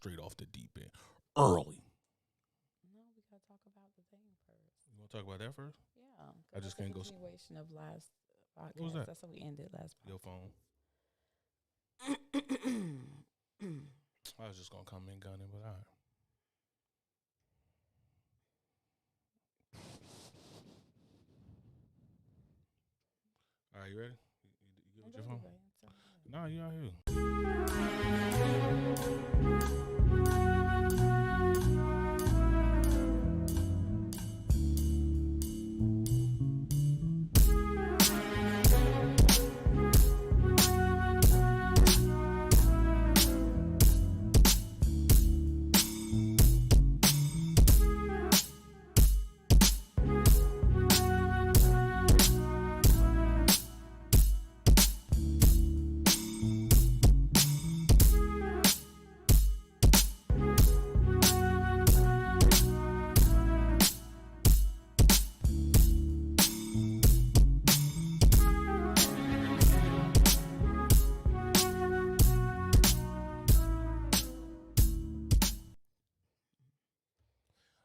straight off the deep end early. No, we gotta talk about the thing first. You want to talk about that first? Yeah, I just can't go. Continuation of last podcast. What was that? That's how we ended last Your phone. podcast. I was just gonna come in gunning, but all right. All right, you ready? You good with your phone? Nah, you out here.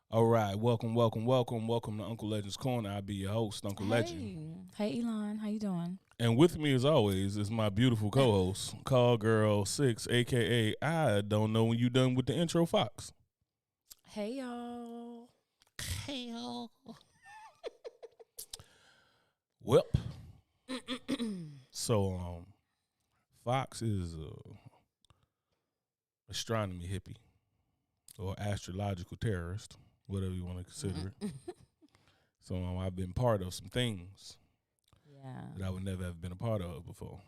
All right, welcome to Uncle Legend's Corner. I'll be your host, Uncle Legend. Hey, Elon, how you doing? And with me, as always, is my beautiful co-host, Call Girl 6, a.k.a. I don't know when you done with the intro, Fox. Hey, y'all. Hey, y'all. Well, so Fox is a astronomy hippie or astrological terrorist, whatever you want to consider it. So I've been part of some things that I would never have been a part of before.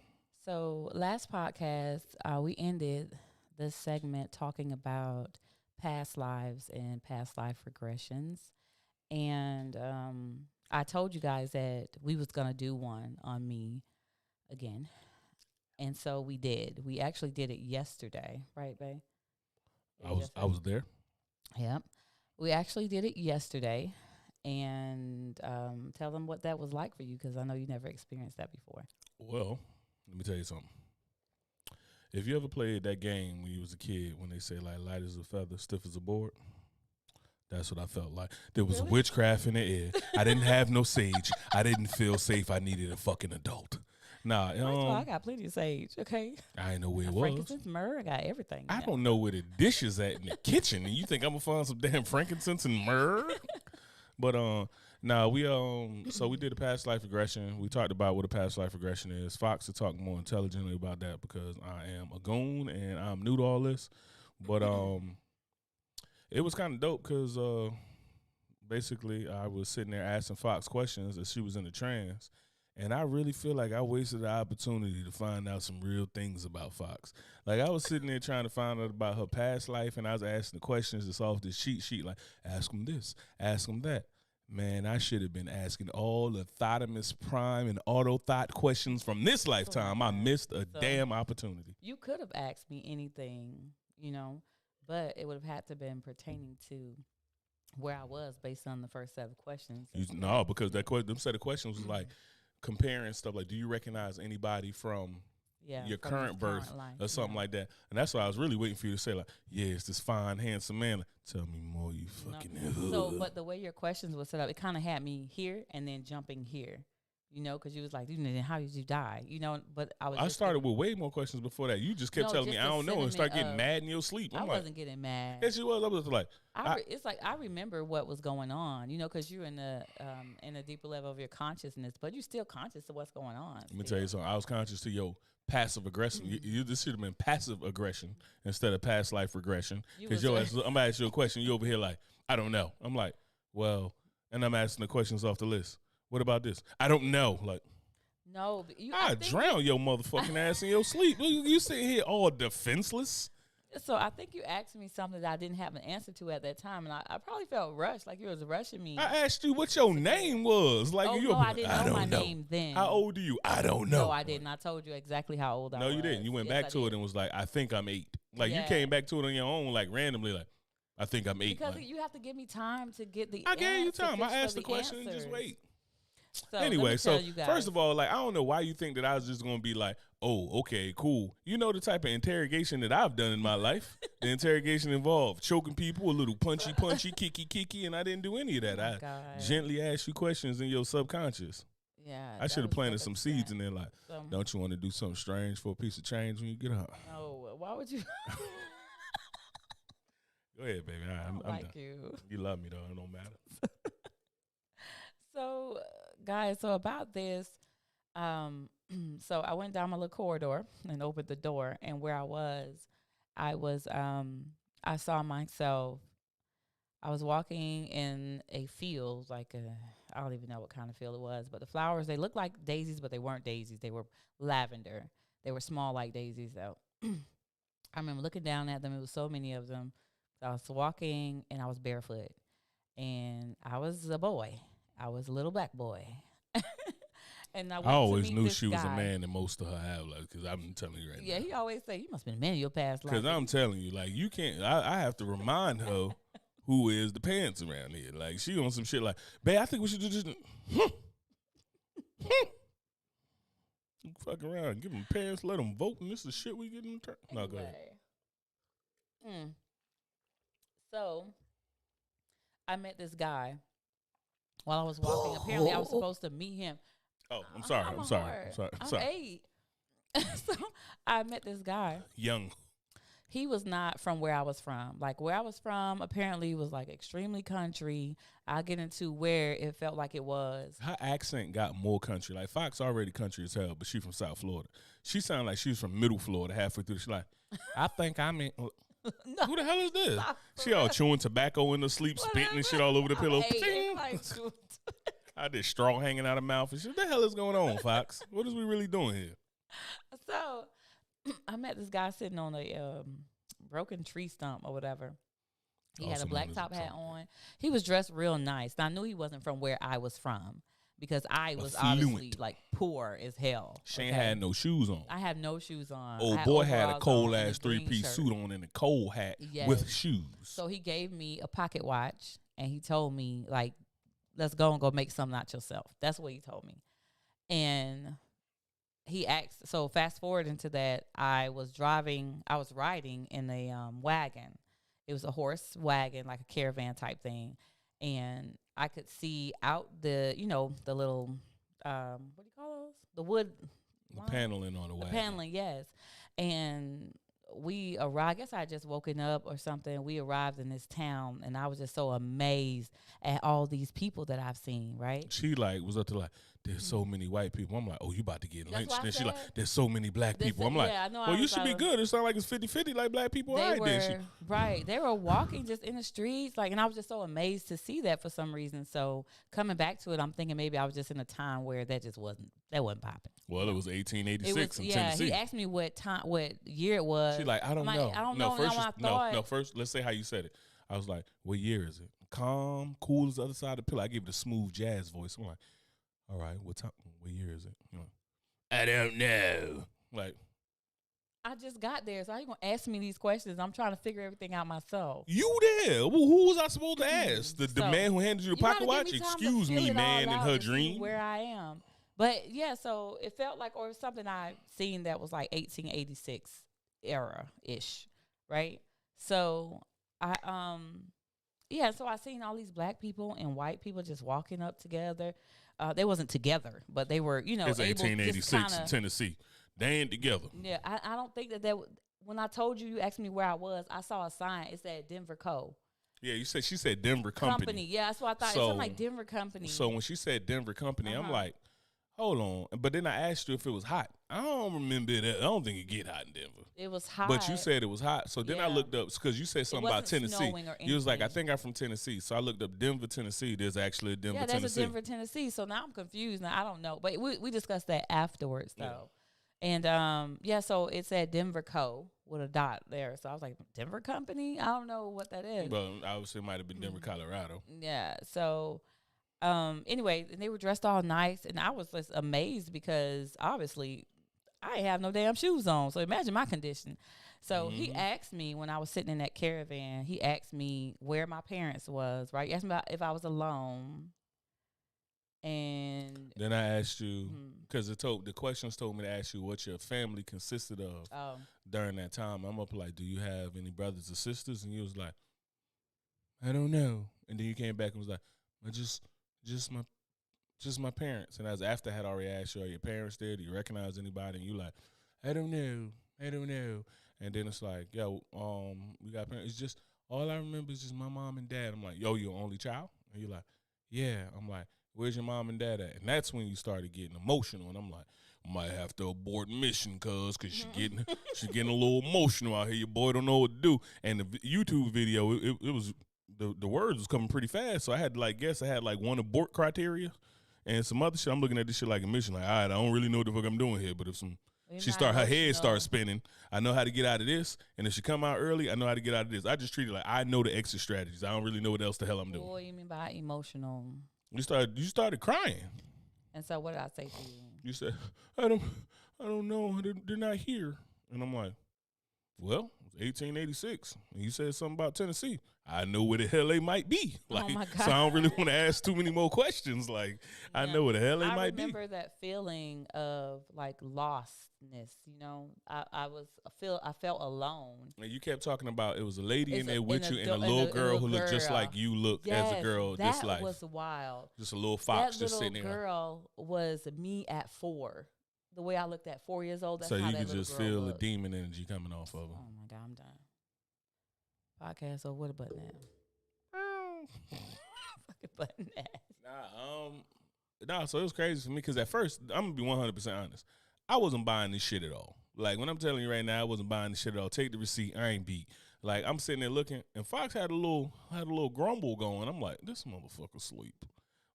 So last podcast, we ended this segment talking about past lives and past life regressions. And I told you guys that we was going to do one on me again. And so we did. We actually did it yesterday. Right, babe? I was there. Yep. We actually did it yesterday. And tell them what that was like for you, because I know you never experienced that before. Well, let me tell you something. If you ever played that game when you was a kid, when they say like light as a feather, stiff as a board, that's what I felt like. There was witchcraft in the air. I didn't have no sage. I didn't feel safe. I needed a fucking adult. Nah, First of all, I got plenty of sage, okay? I didn't know where it was. Frankincense, myrrh, I got everything. I don't know where the dishes at in the kitchen, and you think I'm gonna find some damn frankincense and myrrh? But so we did a past life regression. We talked about what a past life regression is. Fox will talk more intelligently about that because I am a goon and I'm new to all this. But it was kind of dope because basically I was sitting there asking Fox questions as she was in the trance, and I really feel like I wasted the opportunity to find out some real things about Fox. Like, I was sitting there trying to find out about her past life, and I was asking the questions that's off this cheat sheet, like, ask him this, ask him that. Man, I should have been asking all the Thotimus Prime and Auto Thought questions from this lifetime. I missed a damn opportunity. You could have asked me anything, but it would have had to been pertaining to where I was based on the first set of questions. No, because them set of questions was like comparing stuff like, do you recognize anybody from your current birth or something like that? And that's why I was really waiting for you to say, like, yeah, it's this fine, handsome man. Like, tell me more, you fucking So, but the way your questions were set up, it kind of had me here and then jumping here, because you was like, how did you die? But I started with way more questions before that. You just kept telling me, I don't know, and start getting mad in your sleep. I wasn't getting mad. Yes, you was. I was like, it's like I remember what was going on, because you're in a deeper level of your consciousness, but you're still conscious of what's going on. Let me tell you something. I was conscious to your passive aggression. This should have been passive aggression instead of past life regression. Because I'm gonna ask you a question. You over here like, I don't know. I'm like, well, and I'm asking the questions off the list. What about this? I don't know. Like, no, I drown your motherfucking ass in your sleep. You sitting here all defenseless. So I think you asked me something that I didn't have an answer to at that time, and I probably felt rushed, like you was rushing me. I asked you what your name was. Like, I didn't know my name then. How old are you? I don't know. No, I didn't. I told you exactly how old I was. No, you didn't. You went back to it and was like, I think I'm 8. Like, you came back to it on your own, like, randomly, like, I think I'm 8. Because you have to give me time to get the I gave you time. I asked the question and just wait. So Anyway, let me tell so you guys. first of all, like I don't know why you think that I was just gonna be like, oh, okay, cool. You know the type of interrogation that I've done in my life. The interrogation involved choking people, a little punchy, kiki, and I didn't do any of that. I God. gently asked you questions in your subconscious. Yeah, I should have planted some seeds in there, like, So, don't you want to do something strange for a piece of change when you get home? no, why would you? Go ahead, baby. I'm like done. you. You love me though. It don't matter. So, guys, so about this, so I went down my little corridor and opened the door, and where I was, I saw myself. I was walking in a field, like I don't even know what kind of field it was, but the flowers, they looked like daisies, but they weren't daisies. They were lavender. They were small like daisies, though. I remember looking down at them. It was so many of them. I was walking, and I was barefoot, and I was a boy. I was a little black boy. And I always knew she was a man in most of her have, like, because I'm telling you right now. Yeah, he always say, you must have been a man in your past life. Because I'm telling you, like, you can't, I have to remind her who is the pants around here. Like, she on some shit like, babe, I think we should do just, fuck around, give them pants, let them vote, and this is shit we get in return. No, go ahead. So, I met this guy while I was walking. Apparently, I was supposed to meet him. Oh, I'm sorry. I'm 8. So, I met this guy. Young. He was not from where I was from. Like, where I was from, apparently, was, like, extremely country. I'll get into where it felt like it was. Her accent got more country. Like, Fox already country as hell, but she from South Florida. She sounded like she was from Middle Florida halfway through. She's like, I think I'm in. No, who the hell is this? She all chewing tobacco in her sleep, spitting and shit all over the pillow. I did straw hanging out of mouth and shit. What the hell is going on, Fox? What is we really doing here? So, I met this guy sitting on a broken tree stump or whatever. He had a black top hat on. He was dressed real nice. Now, I knew he wasn't from where I was from because I was obviously like poor as hell. She ain't had no shoes on. I have no shoes on. Old boy had a cold ass 3-piece suit on and a cold hat with shoes. So he gave me a pocket watch and he told me, like, let's go and go make something out yourself. That's what he told me. And he asked, so fast forward into that, I was riding in a wagon. It was a horse wagon, like a caravan type thing. And I could see out the little, what do you call those? The wood. The paneling on the wagon. Paneling, yes. And we arrived, I guess I had just woken up or something. We arrived in this town, and I was just so amazed at all these people that I've seen, right? She, like, was up to, like, there's so many white people. I'm like, oh, you about to get lynched. And she like, there's so many black people. I'm like, well, you should be good. It sounds like it's 50-50 like black people. Right. They were walking just in the streets. Like, and I was just so amazed to see that for some reason. So coming back to it, I'm thinking maybe I was just in a time where that wasn't popping. Well, it was 1886 in Tennessee. He asked me what year it was. She like, I don't know. I don't know. First, let's say how you said it. I was like, what year is it? Calm, cool as the other side of the pillow. I gave it a smooth jazz voice. I'm like, all right, what year is it? You know, I don't know. Like, I just got there, so how you gonna ask me these questions? I'm trying to figure everything out myself. You there? Well, who was I supposed to ask? The man who handed you the pocket watch? Excuse me, man, in her dream. Where I am, but yeah, so it felt like, or something I seen that was like 1886 era ish, right? So so I seen all these black people and white people just walking up together. They wasn't together, but they were, it's 1886 in Tennessee. They ain't together. Yeah, I don't think that when I told you asked me where I was, I saw a sign. It said Denver Co. Yeah, she said Denver Company. Yeah, that's what I thought. It sounded like Denver Company. So when she said Denver Company, I'm like, hold on. But then I asked you if it was hot. I don't remember that. I don't think it get hot in Denver. It was hot. But you said it was hot. So then I looked up, because you said something about Tennessee. You was like, I think I'm from Tennessee. So I looked up Denver, Tennessee. There's actually a Denver, Tennessee. Yeah, there's a Denver, Tennessee. So now I'm confused. Now I don't know. But we discussed that afterwards, though. Yeah. And, so it said Denver Co. with a dot there. So I was like, Denver Company? I don't know what that is. Well, obviously it might have been Denver, Colorado. Yeah. So anyway, and they were dressed all nice. And I was just amazed because obviously I ain't have no damn shoes on. So imagine my condition. So he asked me when I was sitting in that caravan, he asked me where my parents was, right? He asked me about if I was alone. And then I asked you, mhm. because the questions told me to ask you what your family consisted of Oh, during that time. I'm up like, do you have any brothers or sisters? And you was like, I don't know. And then you came back and was like, I just my just my parents. And as after I had already asked you, are your parents there? Do you recognize anybody? And you like, I don't know. I don't know. And then it's like, yo, we got parents. It's just all I remember is just my mom and dad. I'm like, yo, you only child? And you're like, yeah. I'm like, where's your mom and dad at? And that's when you started getting emotional. And I'm like, might have to abort mission, cause she getting a little emotional out here. Your boy don't know what to do. And the YouTube video, it was the words was coming pretty fast. So I had to like guess I had like one abort criteria and some other shit. I'm looking at this shit like a mission. Like, all right, I don't really know what the fuck I'm doing here. But if her head starts spinning, I know how to get out of this. And if she come out early, I know how to get out of this. I just treat it like I know the exit strategies. I don't really know what else the hell I'm doing. What do you mean by emotional? You started crying. And so what did I say to you? You said, I don't know. They're not here. And I'm like, well, it was 1886. And you said something about Tennessee. I know where the hell they might be. Like, oh my God. So I don't really want to ask too many more questions. Like, yeah. I know where the hell they might be. I remember that feeling of like lostness. You know, I felt alone. And you kept talking about it was a lady in there with you and a little girl who looked just like you look as a girl this life. That was wild. Just a little fox that just sitting there. That little girl was me at 4. The way I looked at 4 years old. That's so how you that could just feel the demon energy coming off of her. Oh my God, I'm done. Podcast or what a button at? Fucking button at. Nah, so it was crazy for me because at first, I'm gonna be 100% honest. I wasn't buying this shit at all. Like when I'm telling you right now, I wasn't buying this shit at all. Take the receipt, I ain't beat. Like I'm sitting there looking, and Fox had a little grumble going. I'm like, this motherfucker sleep.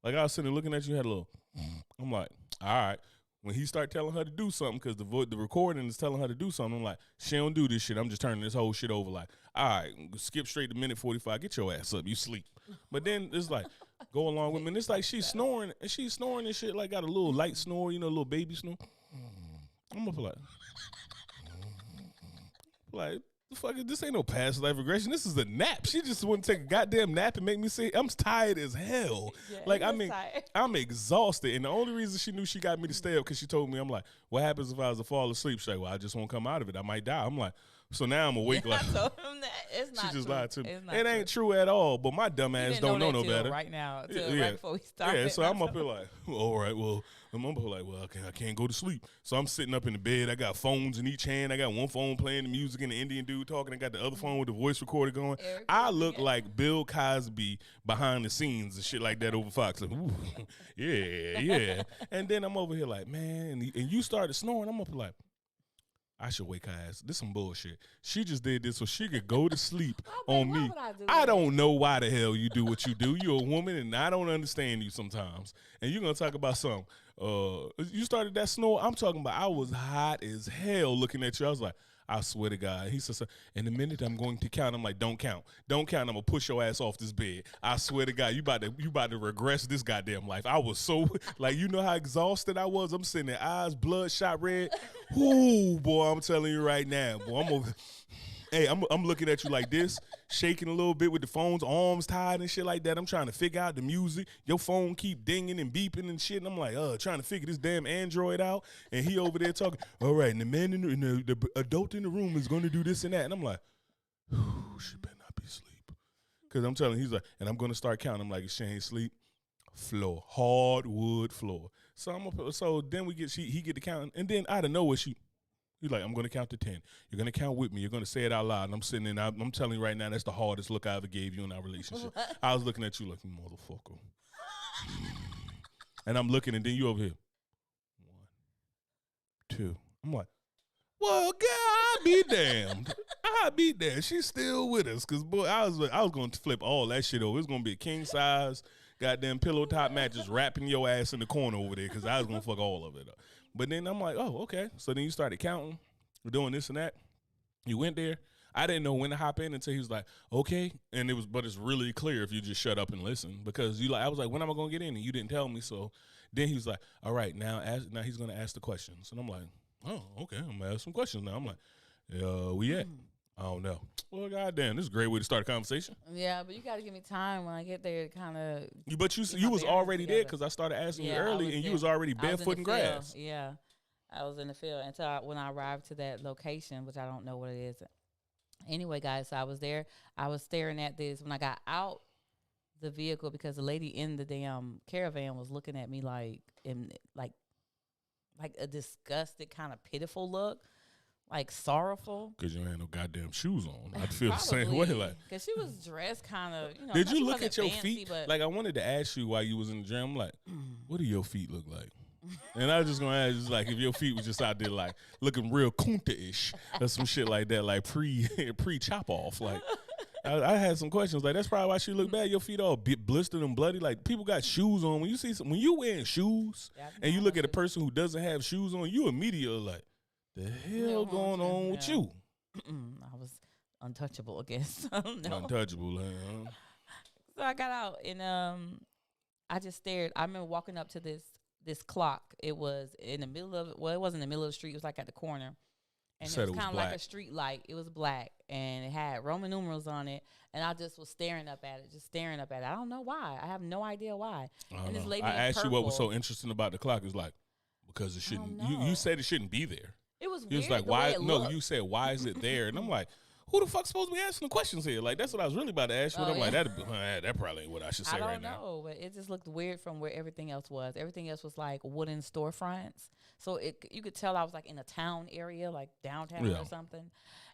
Like I was sitting there looking at you, had a little. I'm like, all right. When he start telling her to do something, because the recording is telling her to do something, I'm like, she don't do this shit. I'm just turning this whole shit over. Like, all right, skip straight to minute 45. Get your ass up. You sleep. But then it's like, go along with me. And it's like she's snoring and shit. Like got a little light snore, a little baby snore. I'm up like, the fuck is this? Ain't no past life regression. This is a nap. She just wouldn't take a goddamn nap and make me say I'm tired as hell. Yeah, like I'm exhausted. And the only reason she knew she got me to stay up because she told me, I'm like, what happens if I was to fall asleep? She's like, well, I just won't come out of it. I might die. I'm like, so now I'm awake. Like, I told him that. It's not she just true. lied to me. It ain't true at all. But my dumb ass don't know no better. Right now, right before we start. Yeah, so I'm up here like, all right, well, I'm up here like, well, I can't go to sleep. So I'm sitting up in the bed. I got phones in each hand. I got one phone playing the music and the Indian dude talking. I got the other phone with the voice recorder going. I look like Bill Cosby behind the scenes and shit like that over Fox. Like, ooh, yeah. And then I'm over here like, man, and you started snoring. I'm up here like, I should wake her ass. This some bullshit. She just did this so she could go to sleep on me. I don't know why the hell you do what you do. You're a woman, and I don't understand you sometimes. And you're going to talk about something. You started that snore. I'm talking about I was hot as hell looking at you. I was like, I swear to God. He says, in a minute I'm going to count. I'm like, don't count. Don't count. I'm going to push your ass off this bed. I swear to God, you about to regress this goddamn life. I was so, like, you know how exhausted I was? I'm sitting there, eyes bloodshot red. Ooh, boy, I'm telling you right now. Boy, I'm looking at you like this, shaking a little bit with the phone's arms tied and shit like that. I'm trying to figure out the music. Your phone keep dinging and beeping and shit. And I'm like, trying to figure this damn Android out. And he over there talking, all right, and the man in the adult in the room is going to do this and that. And I'm like, she better not be asleep. Because I'm telling him, he's like, and I'm going to start counting. I'm like, she ain't sleep. Floor, hardwood floor. So then he get to counting. And then out of nowhere, he's like, I'm going to count to 10. You're going to count with me. You're going to say it out loud. And I'm sitting there, I'm telling you right now, that's the hardest look I ever gave you in our relationship. What? I was looking at you like, you motherfucker. And I'm looking, and then you over here. 1, 2. I'm like, well, God, I'll be damned. I'll be damned. She's still with us. Because, boy, I was going to flip all that shit over. It's going to be a king size goddamn pillow top mattress wrapping your ass in the corner over there because I was going to fuck all of it up. But then I'm like, oh, okay. So then you started counting. We're doing this and that. You went there. I didn't know when to hop in until he was like, okay. But it's really clear if you just shut up and listen because I was like, when am I going to get in? And you didn't tell me. So then he was like, all right, now he's going to ask the questions. And I'm like, oh, okay. I'm going to ask some questions now. I'm like, we at? I don't know. Well, goddamn, this is a great way to start a conversation. Yeah, but you got to give me time when I get there to kind of. But you was already there because I started asking you early, and you was already barefoot in grass. Yeah, I was in the field until when I arrived to that location, which I don't know what it is. Anyway, guys, so I was there. I was staring at this when I got out the vehicle because the lady in the damn caravan was looking at me like a disgusted kind of pitiful look, like sorrowful. Because you ain't no goddamn shoes on. I'd feel the same way. Like, because she was dressed kind of, Did you look at your feet? Like, I wanted to ask you while you was in the gym, like, what do your feet look like? And I was just gonna ask, like, if your feet was just out there, like, looking real kunta-ish or some shit like that, like pre chop off. Like, I had some questions. Like, that's probably why she looked bad. Your feet all blistered and bloody. Like, people got shoes on. When you wearing shoes and you look at a person who doesn't have shoes on, you immediately like, the hell going on with you? I was untouchable, I guess. I don't know. Untouchable, huh? So I got out and I just stared. I remember walking up to this clock. It was in the middle of it. Well, it wasn't in the middle of the street. It was like at the corner. And it was kind of like a street light. It was black and it had Roman numerals on it. And I just was staring up at it, I don't know why. I have no idea why. And this lady I asked you what was so interesting about the clock. It's like, because it shouldn't. You said it shouldn't be there. It was weird. It was like, why? No, you said, why is it there? And I'm like, who the fuck's supposed to be asking the questions here? Like, that's what I was really about to ask you. I'm like, that probably ain't what I should say right now. I don't know, but it just looked weird from where everything else was. Everything else was like wooden storefronts. So you could tell I was like in a town area, like downtown or something.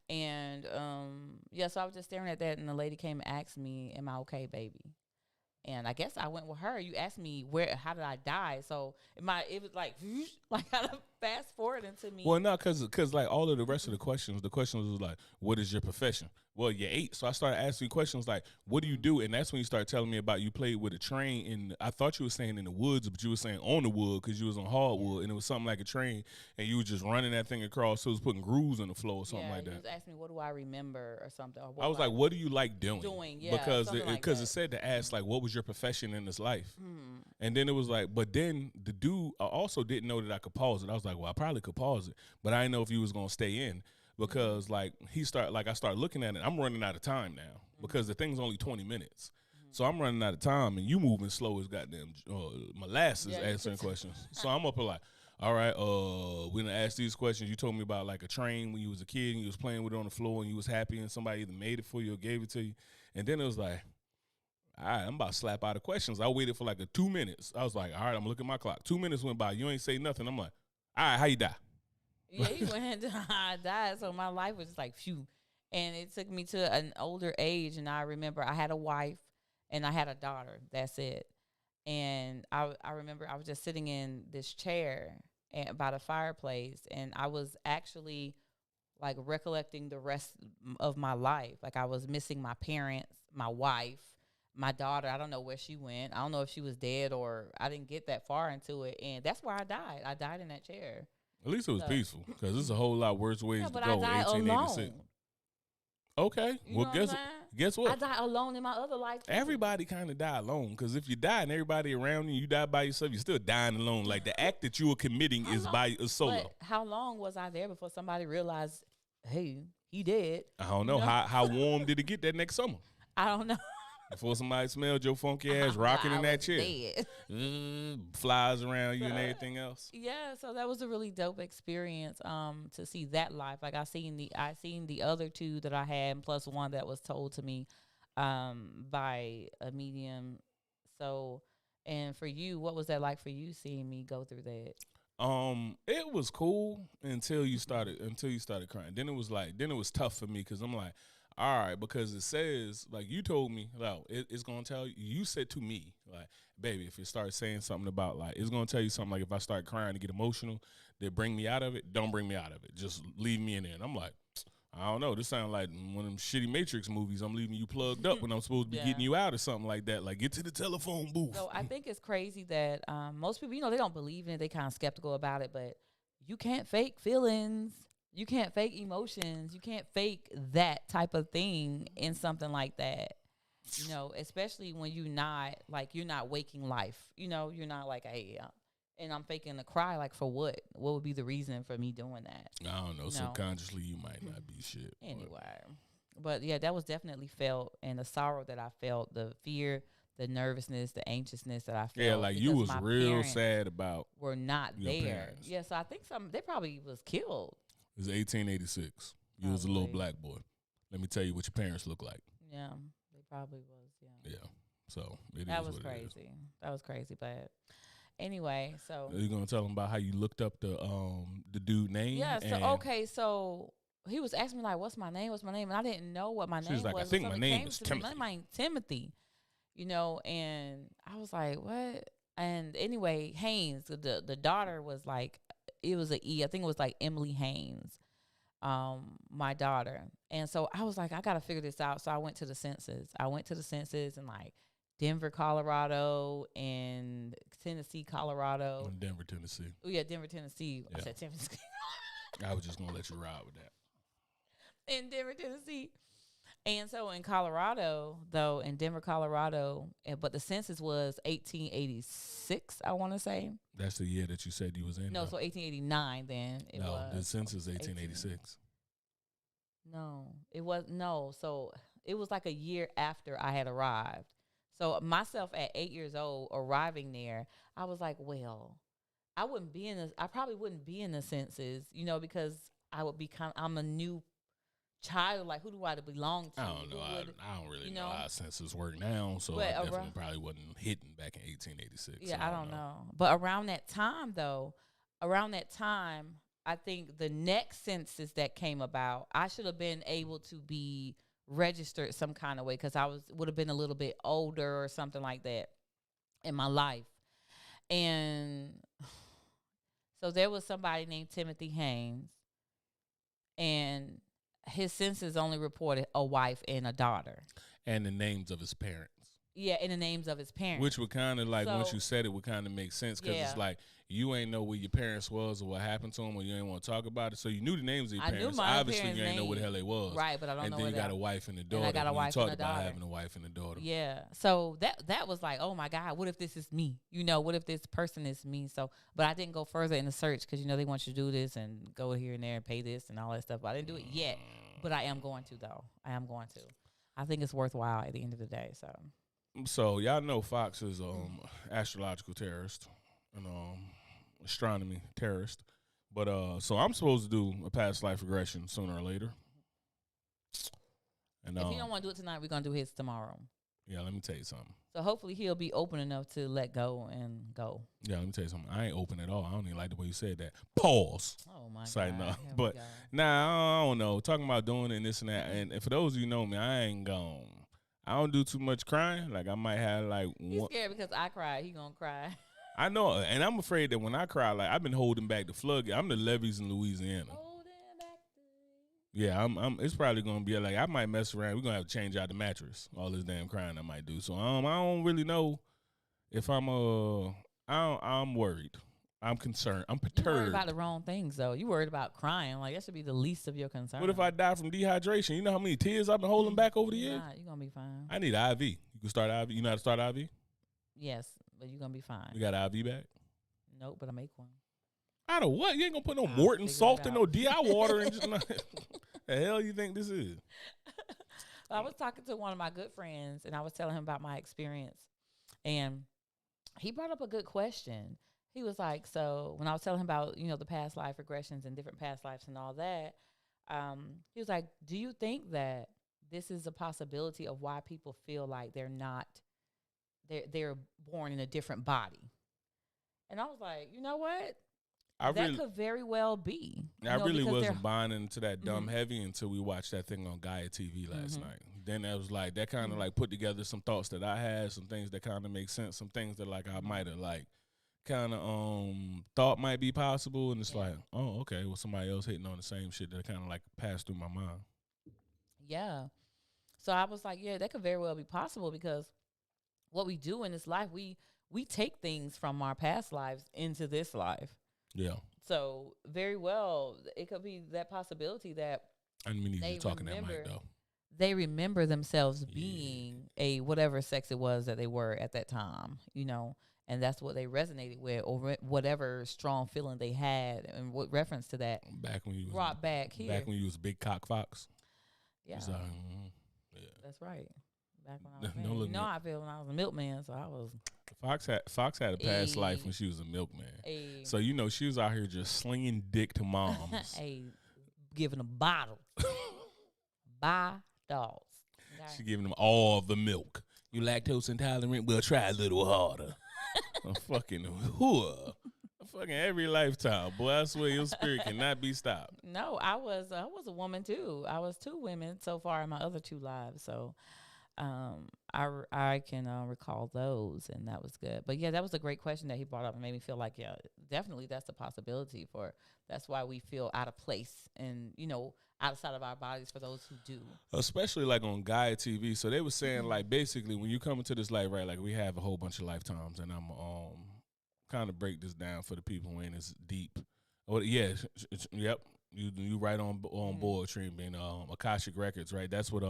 And, so I was just staring at that, and the lady came and asked me, am I okay, baby? And I guess I went with her. You asked me how did I die? So it was like kind of fast forward into me. Well, no, because like all of the rest of the questions was like, what is your profession? Well, you ate. So I started asking you questions like, what do you do? And that's when you started telling me about you played with a train. And I thought you were saying in the woods, but you were saying on the wood because you was on hardwood. And it was something like a train. And you were just running that thing across. So it was putting grooves on the floor or something like that. You was asking me, what do I remember or something? Or I was like, what do you like doing? Because it said to ask, like, what was your profession in this life? And then it was like, but then the dude also didn't know that I could pause it. I was like, well, I probably could pause it. But I didn't know if he was going to stay in. Because like I started looking at it, I'm running out of time now because the thing's only 20 minutes. So I'm running out of time and you moving slow as goddamn molasses answering questions. So I'm up here like, all right, we're gonna ask these questions. You told me about like a train when you was a kid and you was playing with it on the floor and you was happy and somebody either made it for you or gave it to you. And then it was like, all right, I'm about to slap out of questions. I waited for like 2 minutes. I was like, all right, I'm looking at my clock. 2 minutes went by. You ain't say nothing. I'm like, all right, how you die? Yeah, he went and I died. So my life was just like, phew. And it took me to an older age. And I remember I had a wife and I had a daughter. That's it. And I remember I was just sitting in this chair by the fireplace. And I was actually like recollecting the rest of my life. Like I was missing my parents, my wife, my daughter. I don't know where she went. I don't know if she was dead or I didn't get that far into it. And that's where I died. I died in that chair. At least it was peaceful, because there's a whole lot worse ways to go. I died 1886. alone. Okay, well guess what? I died alone in my other life. Everybody kind of die alone, because if you die and everybody around you, you die by yourself, you're still dying alone. Like the act that you were committing is solo. But how long was I there before somebody realized, hey, he dead? I don't know. How warm did it get that next summer? I don't know. Before somebody smelled your funky ass rocking in that chair. Flies around you and everything else. Yeah, so that was a really dope experience to see that life. Like I seen the other two that I had, plus one that was told to me by a medium. So, and for you, what was that like for you seeing me go through that? It was cool until you started crying. Then it was tough for me because I'm like, all right, because it says, like you told me, like, it's going to tell you, you said to me, like, baby, if you start saying something about, like, it's going to tell you something like if I start crying and get emotional, they bring me out of it, don't bring me out of it. Just leave me in there. And I'm like, I don't know. This sounds like one of them shitty Matrix movies. I'm leaving you plugged up when I'm supposed to be getting you out or something like that. Like, get to the telephone booth. So I think it's crazy that most people, they don't believe in it. They kind of skeptical about it, but you can't fake feelings. You can't fake emotions. You can't fake that type of thing in something like that. Especially when you're not waking life. You're not like, hey, and I'm faking to cry. Like, for what? What would be the reason for me doing that? I don't know. You know? Subconsciously, you might not be shit. Anyway, but yeah, that was definitely felt, and the sorrow that I felt, the fear, the nervousness, the anxiousness that I felt. Yeah, like you because was my real parents sad about were not your there. parents. Yeah, so I think they probably was killed. It was 1886. You was a little black boy. Let me tell you what your parents look like. Yeah, they probably was. Yeah. Yeah. So That was crazy. That was crazy, but anyway, so you gonna tell them about how you looked up the dude name? yeah. So okay, so he was asking me like, "What's my name? What's my name?" And I didn't know what my name was. I think my name is Timothy. My name Timothy. You know, and I was like, "What?" And anyway, Haynes, the daughter was like, it was a E. I think it was like Emily Haynes, my daughter. And so I was like, I gotta figure this out. So I went to the census. And like Denver, Colorado, and Tennessee, Colorado. Denver, Tennessee. Oh yeah, Denver, Tennessee. Yeah. I said Tennessee. I was just gonna let you ride with that. In Denver, Tennessee. And so in Colorado, though, in Denver, Colorado, but the census was 1886, I want to say. That's the year that you said you was in? No, so 1889 then. The census 1886. No, it was, no. So it was like a year after I had arrived. So myself at 8 years old arriving there, I was like, well, I probably wouldn't be in the census, you know, because I would be I'm a new child. Like, who do I belong to? I don't know. I don't really know how census work now, so I definitely probably wasn't hidden back in 1886. Yeah, so I don't know. But around that time, I think the next census that came about, I should have been able to be registered some kind of way because I would have been a little bit older or something like that in my life. And so there was somebody named Timothy Haynes, and his census only reported a wife and a daughter. And the names of his parents. Yeah, and the names of his parents. Which would kind of like, once you said it, would kind of make sense because it's like you ain't know where your parents was or what happened to them, or you ain't want to talk about it. So you knew the names of your parents. Obviously, you ain't know what the hell they was. Right, but I don't know. And then you got a wife and a daughter. And I got a wife and a daughter. You talked about having a wife and a daughter. Yeah. So that was like, oh my God, what if this is me? You know, what if this person is me? So, but I didn't go further in the search because, you know, they want you to do this and go here and there and pay this and all that stuff. But I didn't do it yet. But I am going to, though. I think it's worthwhile at the end of the day. So y'all know Fox is astrological terrorist and astronomy terrorist, but so I'm supposed to do a past life regression sooner or later. And if you don't want to do it tonight, we're gonna do his tomorrow. Yeah, let me tell you something. So hopefully he'll be open enough to let go and go. Yeah, let me tell you something. I ain't open at all. I don't even like the way you said that. Pause. Oh my God. No. But I don't know. Talking about doing it and this and that. And for those of you who know me, I ain't gone. I don't do too much crying. Like I might have like He's scared because I cried. He gonna cry. I know, and I'm afraid that when I cry, like I've been holding back the flood. I'm the levees in Louisiana. Yeah, I'm. It's probably gonna be like I might mess around. We're gonna have to change out the mattress. All this damn crying I might do. So I don't really know if I'm worried. I'm concerned. I'm perturbed. You worried about the wrong things though. You worried about crying. Like that should be the least of your concern. What if I die from dehydration? You know how many tears I've been holding back over the years? You're gonna be fine. I need an IV. You can start IV. You know how to start IV? Yes, but you're gonna be fine. You got an IV back? Nope, but I make one. Out of what? You ain't gonna put no Morton salt in no DI water and just the hell you think this is? I was talking to one of my good friends and I was telling him about my experience, and he brought up a good question. He was like, so when I was telling him about, you know, the past life regressions and different past lives and all that, he was like, do you think that this is a possibility of why people feel like they're they're born in a different body? And I was like, you know what? That could very well be. I really wasn't buying into that dumb heavy until we watched that thing on Gaia TV last night. Then that was like, that kind of like put together some thoughts that I had, some things that kind of make sense, some things that like I might have like kind of thought might be possible, and it's like, oh, okay, well somebody else hitting on the same shit that kind of like passed through my mind. Yeah. So I was like, yeah, that could very well be possible because what we do in this life, we take things from our past lives into this life. Yeah. So very well, it could be that possibility that I didn't mean you talking that mic though. They remember themselves being a whatever sex it was that they were at that time, you know, and that's what they resonated with, or whatever strong feeling they had, and what reference to that Back when you was brought back here. back when you was a big cock fox. Yeah, It's like, yeah. that's right. Back when I was Don't in, look you know me. how I feel when I was a milkman, so I was Fox had a past life when she was a milkman. So you know she was out here just slinging dick to moms. giving them bottles, bottles. Okay? She giving them all the milk. You lactose intolerant? Well, try a little harder. I'm fucking whore. Fucking every lifetime, boy. I swear your spirit cannot be stopped. No, I was a woman too. I was two women so far in my other two lives. So I can recall those, and that was good. But yeah, that was a great question that he brought up and made me feel like, yeah, definitely that's a possibility for. That's why we feel out of place and, outside of our bodies for those who do. Especially like on Gaia TV. So they were saying like basically when you come into this life, right? Like we have a whole bunch of lifetimes, and I'm kind of break this down for the people who ain't as deep. Oh yeah, yep. You right on board, Treem, being Akashic Records, right? That's what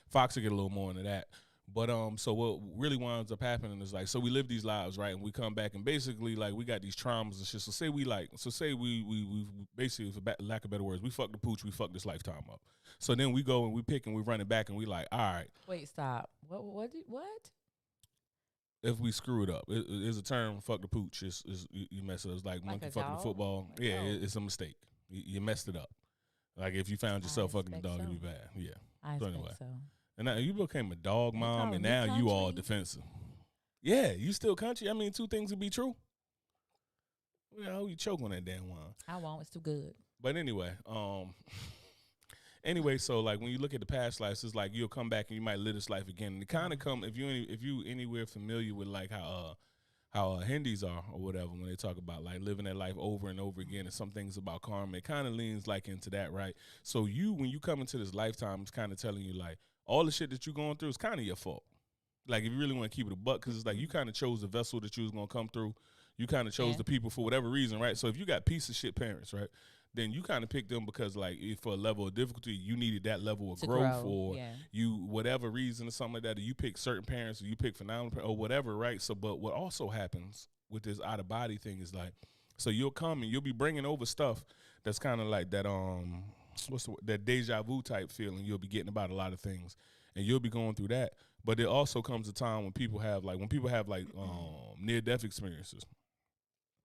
Fox will get a little more into that. But so what really winds up happening is like, so we live these lives, right, and we come back and basically like we got these traumas and shit. So say we basically, for lack of better words, we fuck the pooch, we fuck this lifetime up. So then we go and we pick and we run it back and we like, all right. Wait, stop. What? If we screw it up, it's a term. Fuck the pooch. You mess it up. It's like monkey fucking the football. Yeah, it's a mistake. You messed it up. Like if you found yourself fucking the dog, it'd be bad. Yeah. I so expect anyway. so. And now you became a dog mom, and now country? you all defensive. Yeah, you still country. I mean, two things would be true. Well, you choke on that damn wine. I won't. It's too good. But anyway, so like when you look at the past lives, it's like you'll come back and you might live this life again. And it kind of come if you anywhere familiar with like how Hindis are or whatever when they talk about like living that life over and over again and some things about karma. It kind of leans like into that, right? So when you come into this lifetime, it's kind of telling you like, all the shit that you're going through is kind of your fault. Like, if you really want to keep it a buck, because it's like you kind of chose the vessel that you was going to come through. You kind of chose the people for whatever reason, right? So if you got piece of shit parents, right, then you kind of picked them because, like, for a level of difficulty, you needed that level of growth or you, whatever reason or something like that, or you pick certain parents or you pick phenomenal parents or whatever, right? So, but what also happens with this out-of-body thing is, like, so you'll come and you'll be bringing over stuff that's kind of like that, that deja vu type feeling you'll be getting about a lot of things, and you'll be going through that. But there also comes a time when people have near death experiences,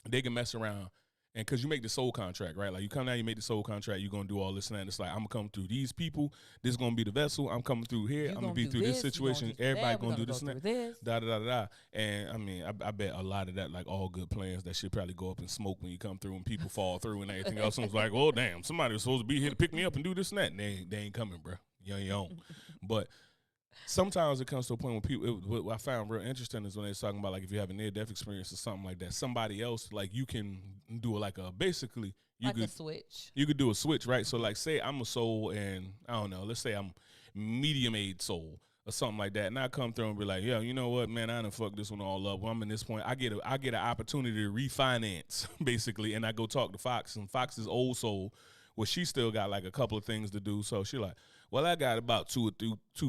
they can mess around, and because you make the soul contract, right? Like you come down, you make the soul contract, you're gonna do all this and that. And it's like I'm gonna come through these people. This is gonna be the vessel. I'm coming through here. I'm gonna be through this situation. Everybody gonna do this and that. Da da da da. And I mean, I bet a lot of that, like all good plans, that shit probably go up in smoke when you come through and people fall through and everything else. And it's like, oh damn, somebody was supposed to be here to pick me up and do this and that. And they ain't coming, bro. You're on your own. But sometimes it comes to a point when people, what I found real interesting is when they're talking about like if you have a near death experience or something like that, somebody else, like you can do like a basically you could a switch. You could do a switch, right? So like say I'm a soul and I don't know, let's say I'm medium age soul or something like that, and I come through and be like, yo, you know what, man, I done fucked this one all up. Well, I'm in this point, I get an opportunity to refinance basically, and I go talk to Fox, and Fox's old soul, well, she still got like a couple of things to do, so she like, well, I got about two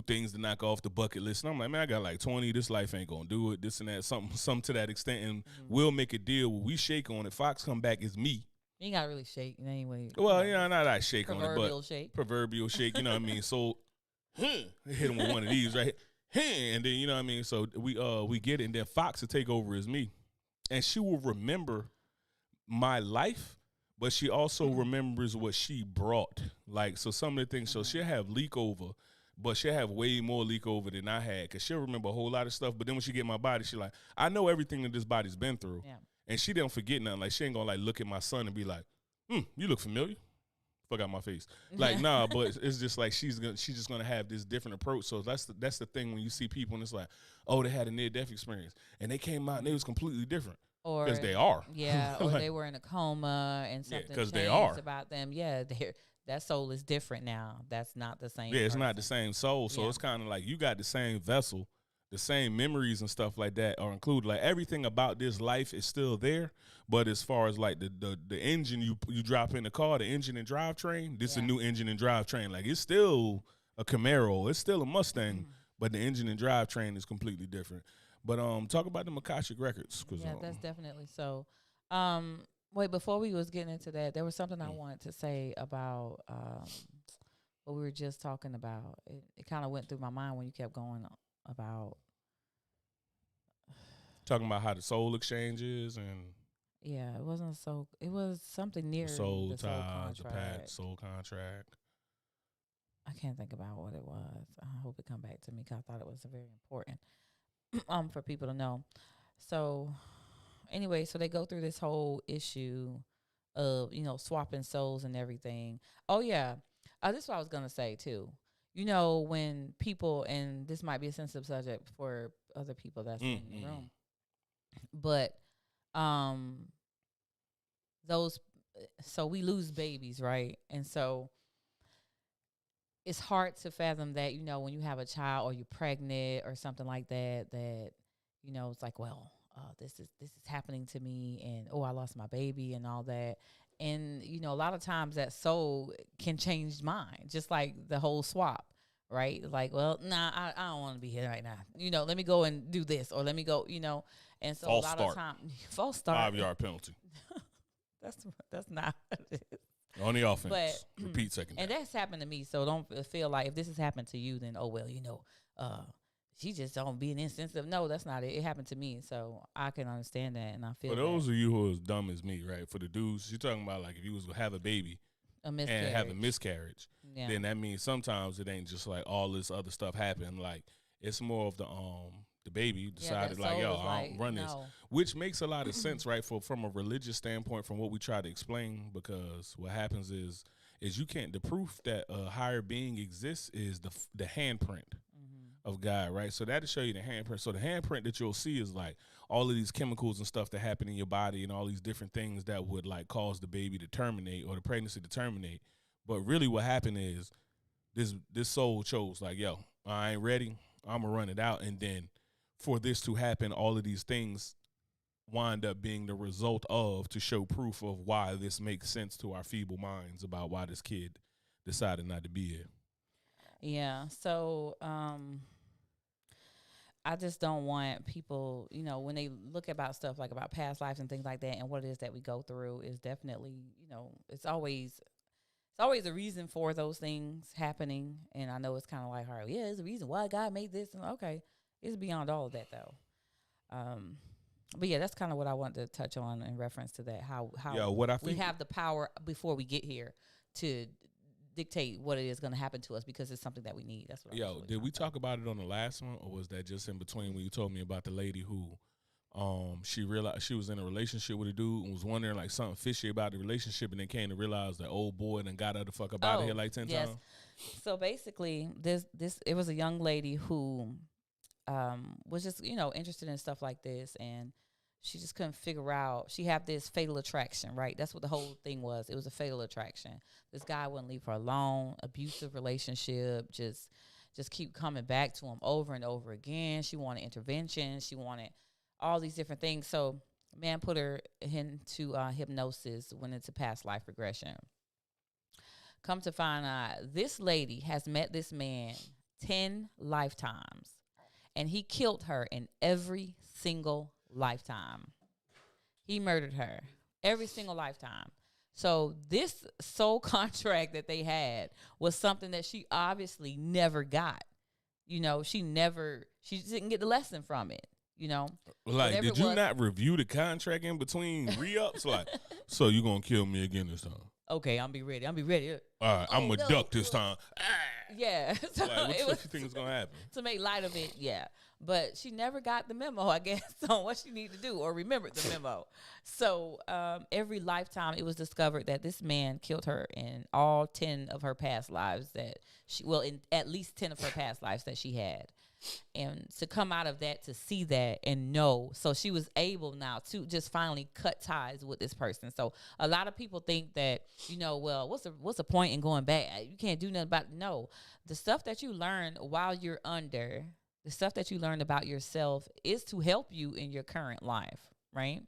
things to knock off the bucket list. And I'm like, man, I got like 20. This life ain't going to do it, this and that, something to that extent. And we'll make a deal where we shake on it. Fox come back as me. You ain't got to really shake in any way. Well, not I shake on it, but proverbial shake, you know what I mean? So hit him with one of these, right? And then, you know what I mean? So we get it, and then Fox will take over as me. And she will remember my life, but she also remembers what she brought. Like, so some of the things, so she'll have leak over, but she'll have way more leak over than I had, because she'll remember a whole lot of stuff. But then when she get my body, she like, I know everything that this body's been through. Yeah. And she don't forget nothing. Like, she ain't gonna, like, look at my son and be like, you look familiar. Fuck out my face. Like, nah, but it's just like she's just gonna have this different approach. So that's the thing when you see people and it's like, oh, they had a near-death experience. And they came out and they was completely different. Because they are. Yeah, or they were in a coma and something changed about them. Yeah, that soul is different now. That's not the same it's not the same soul. So it's kind of like you got the same vessel, the same memories and stuff like that are included. Like everything about this life is still there. But as far as like the engine you drop in the car, the engine and drivetrain, this is a new engine and drivetrain. Like it's still a Camaro. It's still a Mustang. but the engine and drivetrain is completely different. But talk about the Akashic records, cause Yeah, that's definitely so. Um, Wait, before we was getting into that, there was something I wanted to say about what we were just talking about. It kind of went through my mind when you kept going about. talking about how the soul exchanges and Yeah, it wasn't so. It was something the near soul the soul ties, the contract. soul contract. I can't think about what it was. I hope it come back to me because I thought it was very important for people to know. So anyway, so they go through this whole issue of swapping souls and everything. Oh yeah, this is what I was gonna say too. When people, and this might be a sensitive subject for other people that's in the room, but um those so we lose babies, right? And so it's hard to fathom that, when you have a child or you're pregnant or something like that, it's like, well, this is happening to me, and oh, I lost my baby and all that. And a lot of times that soul can change mind, just like the whole swap, right? Like, well, nah, I don't want to be here right now. Let me go and do this, or let me go. And so False a lot start. of time, false start. 5-yard penalty That's not what it is. on the offense. But Repeat second down. and that's happened to me. So don't feel like if this has happened to you, then oh well, she just don't being insensitive. No, that's not it. It happened to me, so I can understand that, and I feel For those of you who are as dumb as me, right? For the dudes, you're talking about like if you was to have a baby and have a miscarriage, yeah. then that means sometimes it ain't just like all this other stuff happened. Like it's more of the baby decided like, yo, I don't run this, which makes a lot of sense, right? From a religious standpoint, from what we try to explain, because what happens is you can't. The proof that a higher being exists is the handprint of God, right? So that'll show you the handprint. So the handprint that you'll see is like all of these chemicals and stuff that happen in your body and all these different things that would like cause the baby to terminate or the pregnancy to terminate. But really what happened is this soul chose like, yo, I ain't ready. I'm gonna run it out. And then for this to happen, all of these things wind up being the result of to show proof of why this makes sense to our feeble minds about why this kid decided not to be here. Yeah. So I just don't want people, when they look about stuff like about past lives and things like that, and what it is that we go through is definitely, it's always a reason for those things happening. And I know it's kind of like, all right, yeah, there's a reason why God made this. And okay, it's beyond all of that though. But yeah, that's kind of what I wanted to touch on in reference to that. How what I think we have the power before we get here to dictate what it is going to happen to us because it's something that we need. That's what. Did we talk about it on the last one, or was that just in between when you told me about the lady who, she realized she was in a relationship with a dude and was wondering like something fishy about the relationship, and then came to realize that old boy and then got her the fuck up out of here like 10 times. So basically, it was a young lady who was just interested in stuff like this, and she just couldn't figure out. She had this fatal attraction, right? That's what the whole thing was. It was a fatal attraction. This guy wouldn't leave her alone. Abusive relationship. Just keep coming back to him over and over again. She wanted intervention. She wanted all these different things. So man put her into hypnosis, went into past life regression. Come to find out, this lady has met this man 10 lifetimes, and he killed her in every single lifetime. He murdered her every single lifetime. So this soul contract that they had was something that she obviously never got. She didn't get the lesson from it. Like, did you not review the contract in between re-ups? Like, so you gonna kill me again this time? Okay, I'm be ready. All right, I'm gonna duck this time. Yeah. So like, what the fuck you think is gonna happen? To make light of it, yeah. But she never got the memo, I guess, on what she needed to do or remembered the memo. So every lifetime it was discovered that this man killed her in all 10 of her past lives in at least 10 of her past lives that she had. And to come out of that, to see that and know, so she was able now to just finally cut ties with this person. So a lot of people think that, well, what's the point in going back? You can't do nothing about it. No, the stuff that you learn while you're under, the stuff that you learn about yourself is to help you in your current life, right?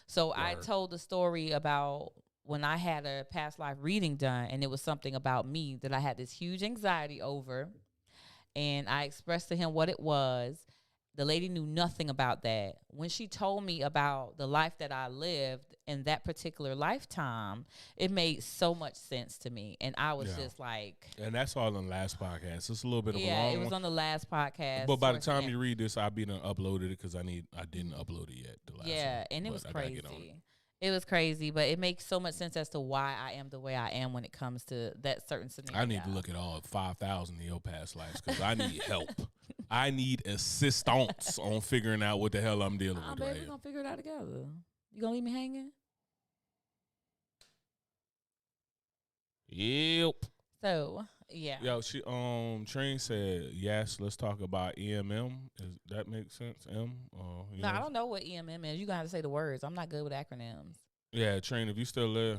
So I told the story about when I had a past life reading done, and it was something about me that I had this huge anxiety over. and I expressed to him what it was. The lady knew nothing about that. When she told me about the life that I lived in that particular lifetime, it made so much sense to me. And I was just like, and that's all on the last podcast. It's a little bit of a yeah, long it was one. on the last podcast. But by the time you read this, I'll be done uploaded it because I didn't upload it yet. The last one, and it was but I gotta get on crazy. It was crazy, but it makes so much sense as to why I am the way I am when it comes to that certain scenario. I need to look at all 5,000 of your past lives because I need help. I need assistance on figuring out what the hell I'm dealing with. Baby, we're gonna figure it out together. You gonna leave me hanging? Yep. So yeah. Yo, she Train said yes. Let's talk about EMM. Does that make sense? No, I don't know what EMM is. You gotta say the words. I'm not good with acronyms. Yeah, Train. If you still there,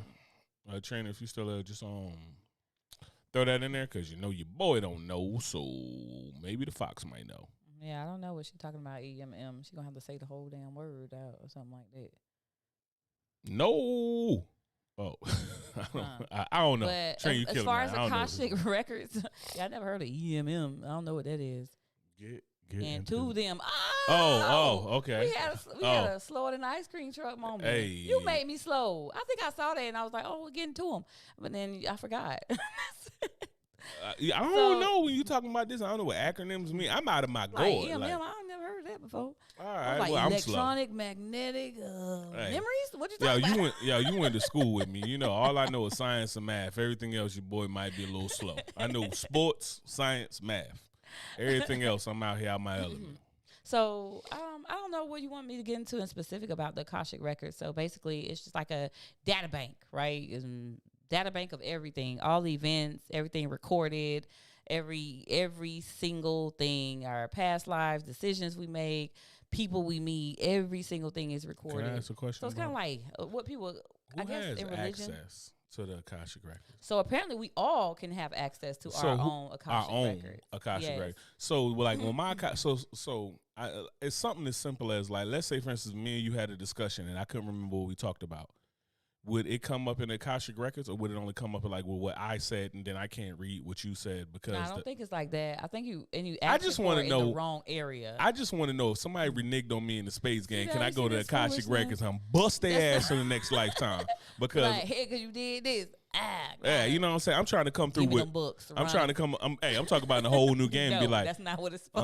Train. If you still there, just throw that in there because you know your boy don't know. So maybe the Fox might know. Yeah, I don't know what she's talking about. EMM. She gonna have to say the whole damn word out or something like that. No. Oh, I don't know. But Train, as far as Akashic records, yeah, I never heard of EMM. I don't know what that is. Get and to them. Okay. We had a slower than ice cream truck moment. Hey. You made me slow. I think I saw that and I was like, oh, we're getting to him. But then I forgot. I don't know when you talking about this. I don't know what acronyms mean. I'm out of my gourd. EMM, I've never heard of that before. All right, like well, electronic, magnetic memories. What you talking about? You went to school with me. You know, all I know is science and math. Everything else, your boy might be a little slow. I know sports, science, math. Everything else, I'm out here out my element. So I don't know what you want me to get into in specific about the Akashic records. So basically, it's just like a data bank, right? Data bank of everything, all the events, everything recorded, every single thing, our past lives, decisions we make, people we meet, every single thing is recorded. Can I ask a question? So it's kind of like what people, I guess, in religion. Access to the Akashic records? So apparently, we all can have access to our own Akashic records. So like when my it's something as simple as like, let's say for instance, me and you had a discussion and I couldn't remember what we talked about. Would it come up in the Akashic records, or would it only come up in like what I said, and then I can't read what you said because I don't think it's like that. I think you I just want to know in the wrong area. I just want to know if somebody reneged on me in the space game. Can I go to the Akashic records and bust their ass in the next lifetime? Because like, hey, because you did this. Yeah, you know what I'm saying. I'm trying to come through with books. I'm trying to come. I'm talking about in a whole new game. No, be like, that's not what it's for.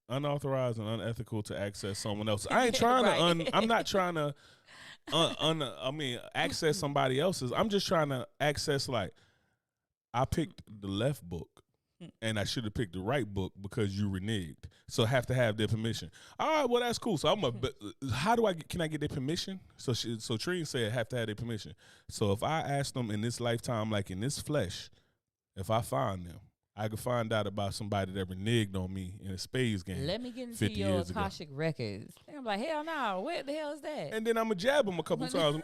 Unauthorized and unethical to access someone else. I ain't trying to. I'm not trying to. Access somebody else's. I'm just trying to access, like, I picked the left book and I should have picked the right book because you reneged. So I have to have their permission. All right, well, that's cool. So can I get their permission? So Trine said have to have their permission. So if I ask them in this lifetime, like in this flesh, if I find them, I could find out about somebody that reneged on me in a spades game. Let me get into your Akashic records. I'm like, hell no, where the hell is that? And then I'm going to jab them a couple times.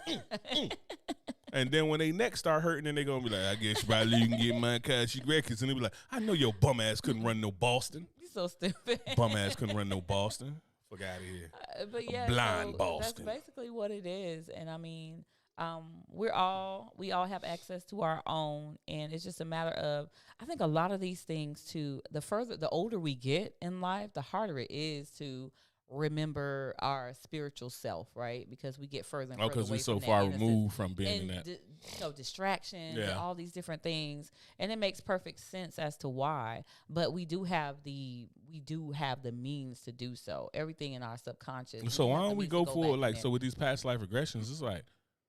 And then when they next start hurting, then they going to be like, I guess probably you can get my Akashic records. And they be like, I know your bum ass couldn't run no Boston. You so stupid. Bum ass couldn't run no Boston. Fuck out of here. But yeah, blind Boston. That's basically what it is. And I mean, we all have access to our own, and it's just a matter of, I think a lot of these things too, the older we get in life, the harder it is to remember our spiritual self, right? Because we get further and further away because we're so from far removed from being in that. Distractions and all these different things, and it makes perfect sense as to why. But we do have the means to do so. Everything in our subconscious. So why don't we go forward? Like, so with these past life regressions, it's like,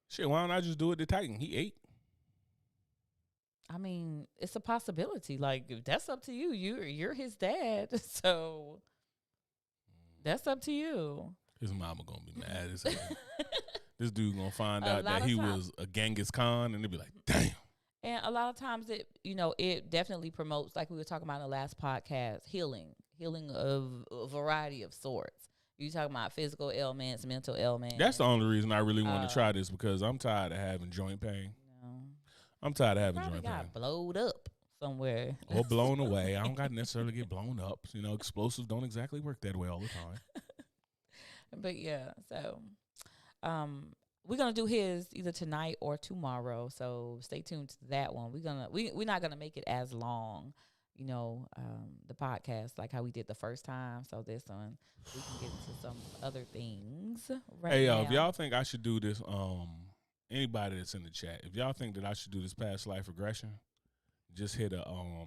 shit, why don't I just do it to Titan? He ate. I mean, it's a possibility. Like, if that's up to you. You're his dad, so that's up to you. His mama gonna be mad as hell. This dude gonna find out that he was a Genghis Khan, and they be like, damn. And a lot of times it definitely promotes, like we were talking about in the last podcast, healing of a variety of sorts. You talking about physical ailments, mental ailments. That's the only reason I really want to try this, because I'm tired of having joint pain. I'm tired of having joint pain. Got blowed up somewhere. Or blown away. I don't got to necessarily get blown up. You know, explosives don't exactly work that way all the time. But yeah, so we're gonna do his either tonight or tomorrow. So stay tuned to that one. We're not gonna make it as long the podcast like how we did the first time. So this one we can get into some other things right Hey, now. if y'all think I should do this, anybody that's in the chat, if y'all think that I should do this past life regression, just hit a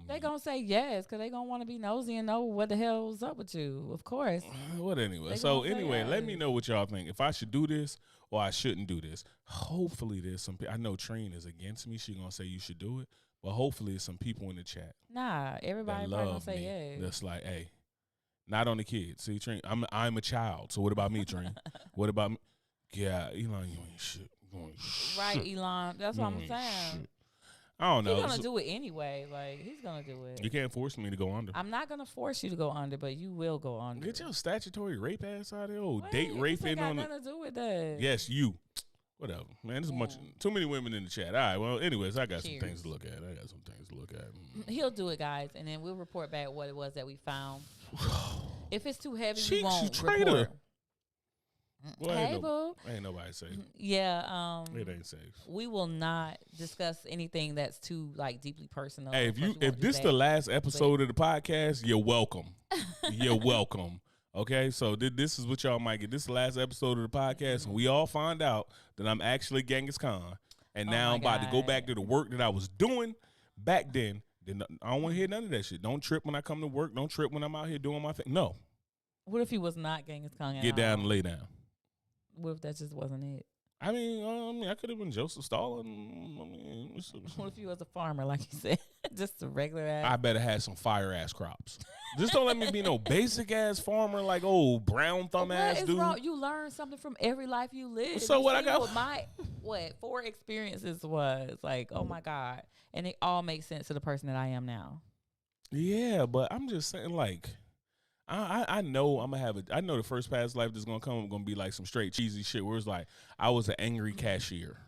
They gonna say yes because they gonna want to be nosy and know what the hell's up with you. Of course. What anyway? They So gonna say anyway, let me yes. know what y'all think. If I should do this or I shouldn't do this. Hopefully, there's some. I know Trine is against me. She gonna say you should do it, but hopefully, there's some people in the chat Nah, everybody that probably gonna love say me. yes. That's like, hey, not on the kids. See, Trine, I'm a child. So what about me, Trine? What about me? Yeah, Elon, you ain't shit. You ain't shit. Right, Elon. That's You what I'm ain't saying. shit. I don't know. He's gonna do it anyway. Like he's gonna do it. You can't force me to go under. I'm not gonna force you to go under, but you will go under. Get your statutory rape ass out of there. Oh, Wait, date rape this ain't in got on the. nothing to do with that. Yes, you. Whatever, man. There's much too many women in the chat. All right. Well, anyways, I got Cheers. some things to look at. He'll do it, guys, and then we'll report back what it was that we found. If it's too heavy, She we won't traitor. report. Well, Hey, boo. ain't nobody safe. Yeah. It ain't safe. We will not discuss anything that's too like deeply personal. Hey, Of course, we if won't do this that. the last episode of the podcast, you're welcome. You're welcome. Okay, so this is what y'all might get. This is the last episode of the podcast, and we all find out that I'm actually Genghis Khan, and Oh now my I'm about to go God. back to the work that I was doing back then. Then I don't want to hear none of that shit. Don't trip when I come to work. Don't trip when I'm out here doing my thing. No, What if he was not Genghis Khan? At get down all? and lay down. What if that just wasn't it? I mean, I could have been Joseph Stalin. I mean, What if he was a farmer, like you said, just a regular ass? I better have some fire ass crops. Just don't let me be no basic ass farmer like old brown thumb What ass is dude. wrong? You learn something from every life you live. So You what I see got- What my 4 experiences was like? Oh my God, and it all makes sense to the person that I am now. Yeah, but I'm just saying, like, I know I'm gonna have I know the first past life that's gonna come, I'm gonna be like some straight cheesy shit where it's like I was an angry cashier.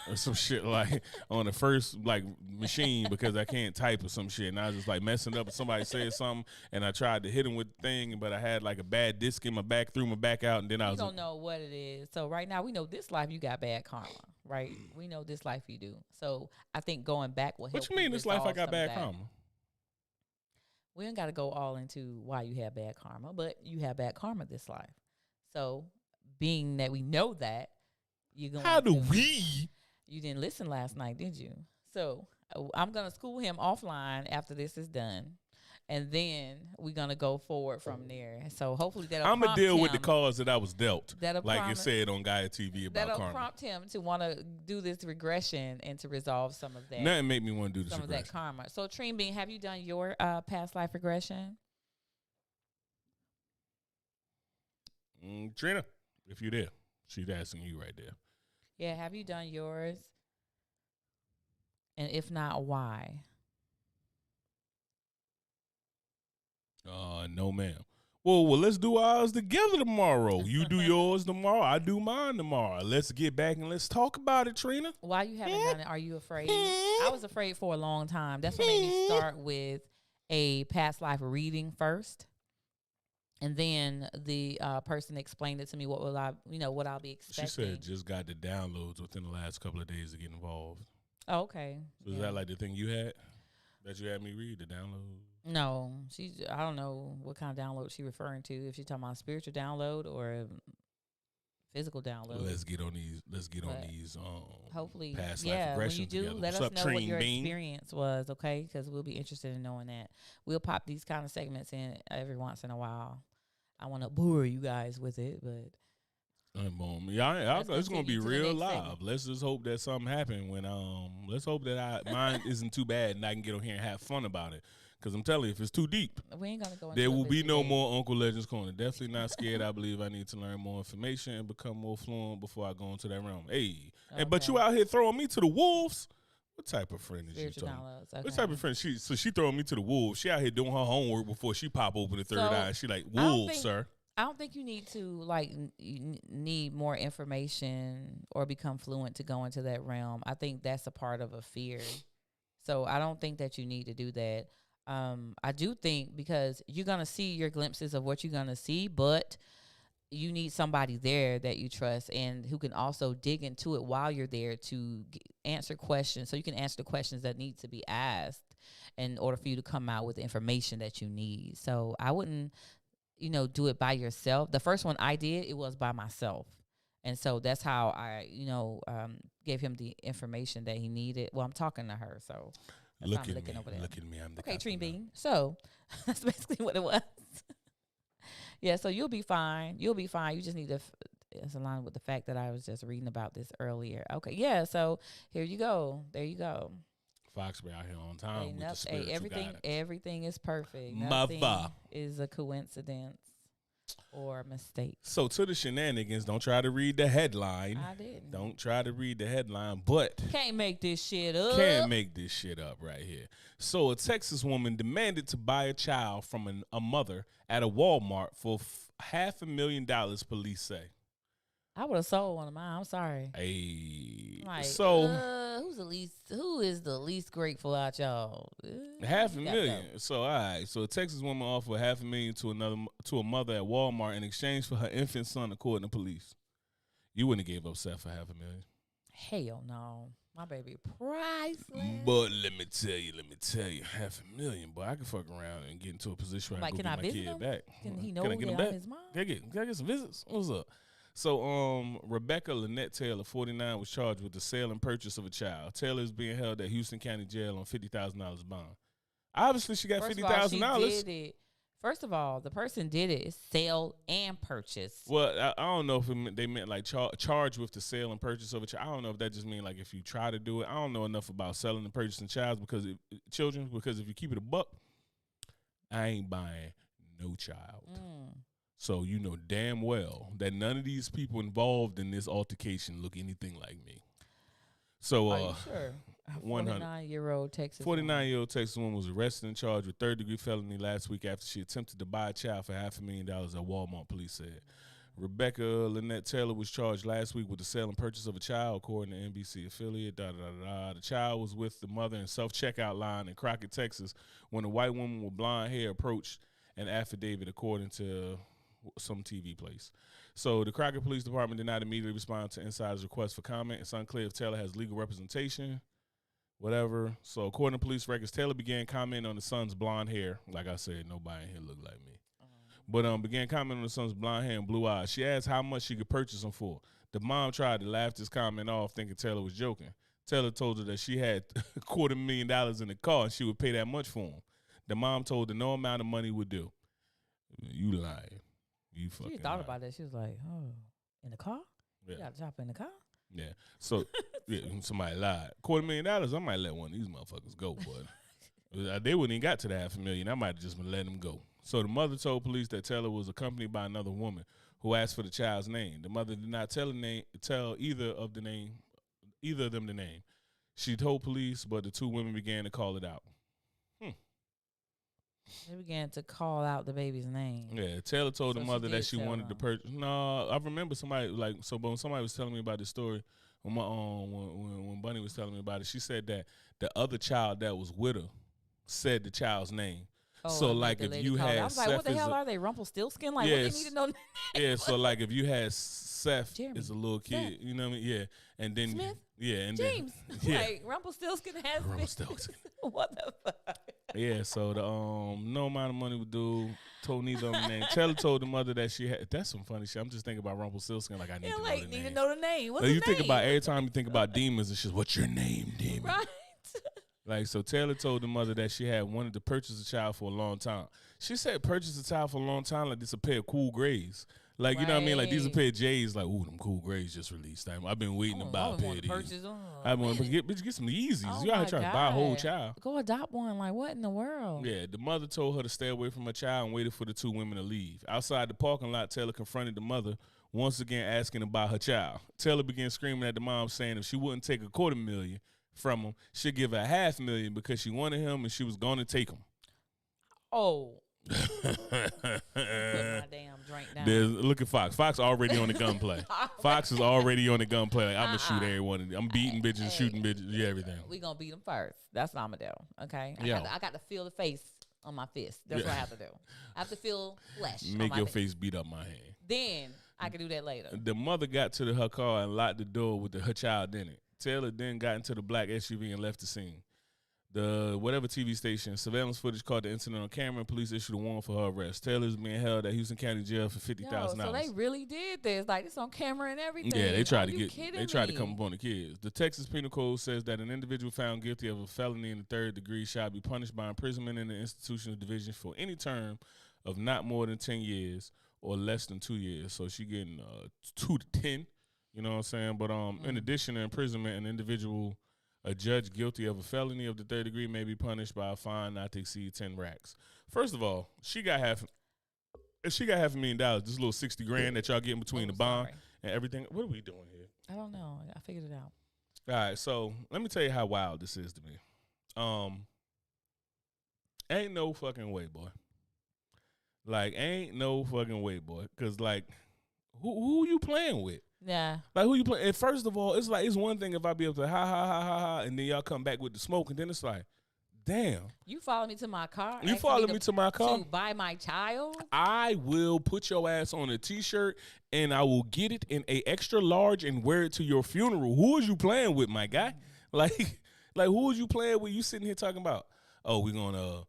Or some shit like on the first like machine because I can't type or some shit, and I was just like messing up. And somebody said something, and I tried to hit him with the thing, but I had like a bad disc in my back, threw my back out, and then I We was don't know what it is. So right now we know this life you got bad karma, right? We know this life you do. So I think going back will help. What you mean this life I resolve got some of bad that. karma? We ain't got to go all into why you have bad karma, but you have bad karma this life. So being that we know that, you're going. How do we? You didn't listen last night, did you? So I'm gonna school him offline after this is done, and then we're gonna go forward from there. So hopefully that'll. I'm gonna prompt deal with the him- cards that I was dealt, That'll like it promise- said on Gaia TV about That'll karma. prompt him to want to do this regression and to resolve some of that. Nothing make me want to do this Some of that regression. karma. So, Trine Bean, have you done your past life regression? Trina, if you're there, she's asking you right there. Yeah, have you done yours? And if not, why? No, ma'am. Well, let's do ours together tomorrow. You do yours tomorrow. I do mine tomorrow. Let's get back and let's talk about it, Trina. Why you haven't done it? Are you afraid? I was afraid for a long time. That's what made me start with a past life reading first. And then the person explained it to me. What I'll be expecting. She said just got the downloads within the last couple of days to get involved. Oh, okay. So is that like the thing you had that you had me read, the download? No, I don't know what kind of download she referring to. If she's talking about spiritual download or physical download. Let's get on these. Let's get on these. Hopefully, past life yeah. When regressions you do, together. let What's us up, know what Trine your Bean? experience was, okay? Because we'll be interested in knowing that. We'll pop these kind of segments in every once in a while. I want to bore you guys with it, but It's gonna be continue to the real next live. segment. Let's just hope that something happened when let's hope that mine isn't too bad and I can get on here and have fun about it. Cause I'm telling you, if it's too deep, we ain't gonna go into there it will if be it's no today. more Uncle Legends Corner. Definitely not scared. I believe I need to learn more information and become more fluent before I go into that realm. Hey, but you Okay. out here throwing me to the wolves? What type of friend is Spiritual you talking? downloads. What Okay. type of friend? She throwing me to the wolves. She out here doing her homework before she pop open the third So, eye. She like I don't wolves, think- sir. I don't think you need to need more information or become fluent to go into that realm. I think that's a part of a fear. So I don't think that you need to do that. I do think because you're gonna see your glimpses of what you're gonna see, but you need somebody there that you trust and who can also dig into it while you're there to answer questions, so you can answer the questions that need to be asked in order for you to come out with the information that you need. So I wouldn't, do it by yourself. The first one I did, it was by myself. And so that's how I, gave him the information that he needed. Well, I'm talking to her, so that's why I'm looking over there. Look at me. I'm the okay, Tree Bean. So that's basically what it was. Yeah, so you'll be fine. You'll be fine. You just need to. It's aligned with the fact that I was just reading about this earlier. Okay, yeah. So here you go. There you go. Fox, be out here on time with the spiritual guidance. Everything is perfect. Mother Nothing is a coincidence or a mistake. So to the shenanigans, don't try to read the headline. I didn't. Don't try to read the headline, but can't make this shit up. Can't make this shit up right here. So a Texas woman demanded to buy a child from a mother at a Walmart for $500,000. Police say. I would have sold one of mine. I'm sorry. Hey, like, so who is the least grateful out y'all? $500,000. So all right. So a Texas woman offered $500,000 to a mother at Walmart in exchange for her infant son, according to police. You wouldn't have gave up Seth for $500,000. Hell no. My baby priceless. But let me tell you, $500,000, boy, I can fuck around and get into a position where I can go get my kid back. Can he know can I get him I'm back? his mom? Can I get some visits? What's up? So, Rebecca Lynette Taylor, 49, was charged with the sale and purchase of a child. Taylor is being held at Houston County Jail on $50,000 bond. Obviously, she got $50,000. First of all, the person did it is sale and purchase. Well, I don't know if they meant like charge with the sale and purchase of a child. I don't know if that just means like if you try to do it. I don't know enough about selling and purchasing because if you keep it a buck, I ain't buying no child. So you know damn well that none of these people involved in this altercation look anything like me. So, are you sure? 49-year-old Texas 49-year-old Texas woman was arrested and charged with third-degree felony last week after she attempted to buy a child for $500,000 at Walmart, police said. Rebecca Lynette Taylor was charged last week with the sale and purchase of a child, according to NBC affiliate. The child was with the mother in self-checkout line in Crockett, Texas, when a white woman with blonde hair approached an affidavit, according to some TV place. So the Crockett Police Department did not immediately respond to Insider's request for comment. It's unclear if Taylor has legal representation, whatever. So according to police records, Taylor began commenting on the son's blonde hair. Like I said, nobody in here looked like me. But began commenting on the son's blonde hair and blue eyes. She asked how much she could purchase him for. The mom tried to laugh this comment off, thinking Taylor was joking. Taylor told her that she had $250,000 in the car and she would pay that much for him. The mom told her no amount of money would do. You lying. You fucking She thought lying. about that. She was like, oh, in the car? Yeah. You got a chopper in the car? Yeah. So, somebody lied. $250,000, I might let one of these motherfuckers go, but they wouldn't even got to the $500,000. I might have just been letting them go. So the mother told police that Taylor was accompanied by another woman who asked for the child's name. The mother did not tell either of them the name. She told police, but the two women began to call it out. They began to call out the baby's name. Yeah, Taylor told the mother that she wanted to purchase. purchase. No, I remember somebody when somebody was telling me about this story, when Bunny was telling me about it, she said that the other child that was with her said the child's name. Oh, so like if you had, I was like, what the hell are they? Rumpelstiltskin? Like, yes, what they need to know? Yeah, so like if you had Seth Jeremy, as a little kid, Seth. you know what I mean? Yeah, and then Smith? and James, then, yeah, like Rumpelstiltskin has Rumpelstiltskin. What the fuck? Yeah, so the no amount of money would do. Told neither of them name. Taylor told the mother that she had. That's some funny shit. I'm just thinking about Rumpelstiltskin. Like I need to know the name. What's like, his you name? think about every time you think about demons, it's just what's your name, demon? Right. Like so, Taylor told the mother that she had wanted to purchase a child for a long time. She said purchase a child for a long time like this a pair of cool grays. Like, you know what I mean? Like, these are a pair of J's. Like, ooh, them cool grays just released. I've been waiting to buy a pair of these. I want to get some Yeezys. Oh you out here trying to buy a whole child. Go adopt one. Like, what in the world? Yeah, the mother told her to stay away from her child and waited for the two women to leave. Outside the parking lot, Taylor confronted the mother, once again asking about her child. Taylor began screaming at the mom, saying if she wouldn't take $250,000 from him, she'd give her $500,000 because she wanted him and she was going to take him. Oh. Put my damn drink down. Look at Fox. Fox already on the gunplay. Fox is already on the gunplay. Like, I'm going to shoot everyone. I'm beating bitches, shooting bitches, yeah, everything. We going to beat them first. That's what I'm going to do, okay? I got to feel the face on my fist. That's what I have to do. I have to feel flesh. Make your face beat up my hand. Then I can do that later. The mother got to her car and locked the door with her child in it. Taylor then got into the black SUV and left the scene. The whatever TV station surveillance footage caught the incident on camera, and police issued a warrant for her arrest. Taylor is being held at Houston County Jail for $50,000. So they really did this, like it's on camera and everything. Yeah, they tried to come upon the kids. The Texas Penal Code says that an individual found guilty of a felony in the third degree shall be punished by imprisonment in the institutional division for any term of not more than 10 years or less than 2 years. So she getting 2 to 10. You know what I'm saying? But in addition to imprisonment, an individual. A judge guilty of a felony of the third degree may be punished by a fine not to exceed 10 racks. First of all, if she got $500,000, this little $60,000 that y'all getting between the bond and everything. What are we doing here? I don't know. I figured it out. All right, so let me tell you how wild this is to me. Ain't no fucking way, boy. Like, ain't no fucking way, boy. Cause like, who you playing with? Yeah. Like, who you play? And first of all, it's like, it's one thing if I be able to ha, and then y'all come back with the smoke, and then it's like, damn. You follow me to my car? You follow me to my car? To buy my child? I will put your ass on a T-shirt, and I will get it in a extra large and wear it to your funeral. Who is you playing with, my guy? Like who is you playing with? You sitting here talking about, oh, we're going to,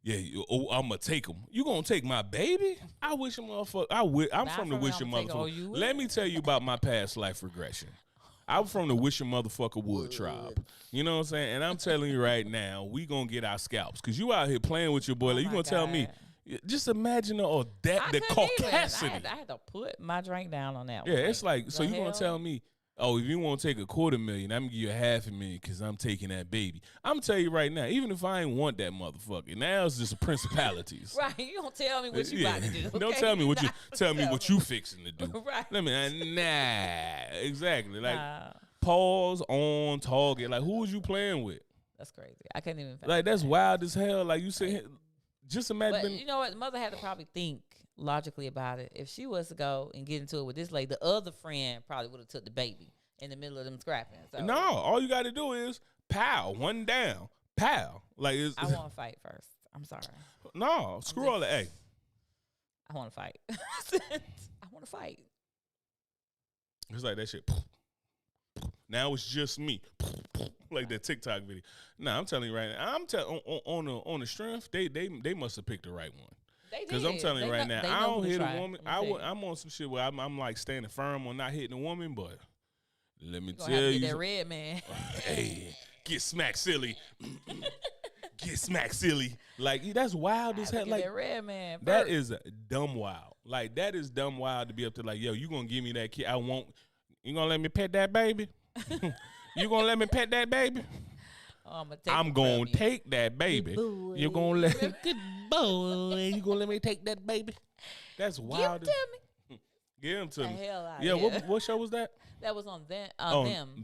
I'm going to take him. You going to take my baby? I wish a motherfucker. I'm from the wish a motherfucker. Let me tell you about my past life regression. I'm from the wish a motherfucker would tribe. You know what I'm saying? And I'm telling you right now, we going to get our scalps. Because you out here playing with your boy. Like, you going to tell me, just imagine the caucasity. I had to put my drink down on that one. Yeah, like, it's like, so you going to tell me, oh, if you want to take $250,000, I'm going to give you $500,000 because I'm taking that baby. I'm going to tell you right now, even if I ain't want that motherfucker, now it's just principalities. Right. You don't tell me what you about to do. Okay? Don't tell me what what you fixing to do. Right. Nah, exactly. Like, pause on target. Like, who was you playing with? That's crazy. I couldn't even. Like, that's wild as hell. Like, you sit here, just imagine. But you know what? The mother had to probably think logically about it. If she was to go and get into it with this lady, the other friend probably would have took the baby in the middle of them scrapping. So. No, all you got to do is pow, one down, pow. Like I want to fight first. I'm sorry. No, screw all that. Hey, I want to fight. I want to fight. It's like that shit. Now it's just me, like that TikTok video. Nah, I'm telling you right now. I'm telling on the strength, they must have picked the right one. Because I'm telling you right now, I don't hit a woman. I'm on some shit where I'm like standing firm on not hitting a woman, but let me tell you, that red man. Hey, get smacked silly, get smacked silly. Like that's wild as hell. Like that red man. That is dumb wild. Like that is dumb wild to be up to like, yo, you gonna give me that kid? I won't. You gonna let me pet that baby? You gonna let me pet that baby? I'm gonna take that baby. You're gonna let me, good boy. You gonna let me take that baby? That's wild. Give him to me. Give him to the me. Hell out yeah. What show was that? That was on them.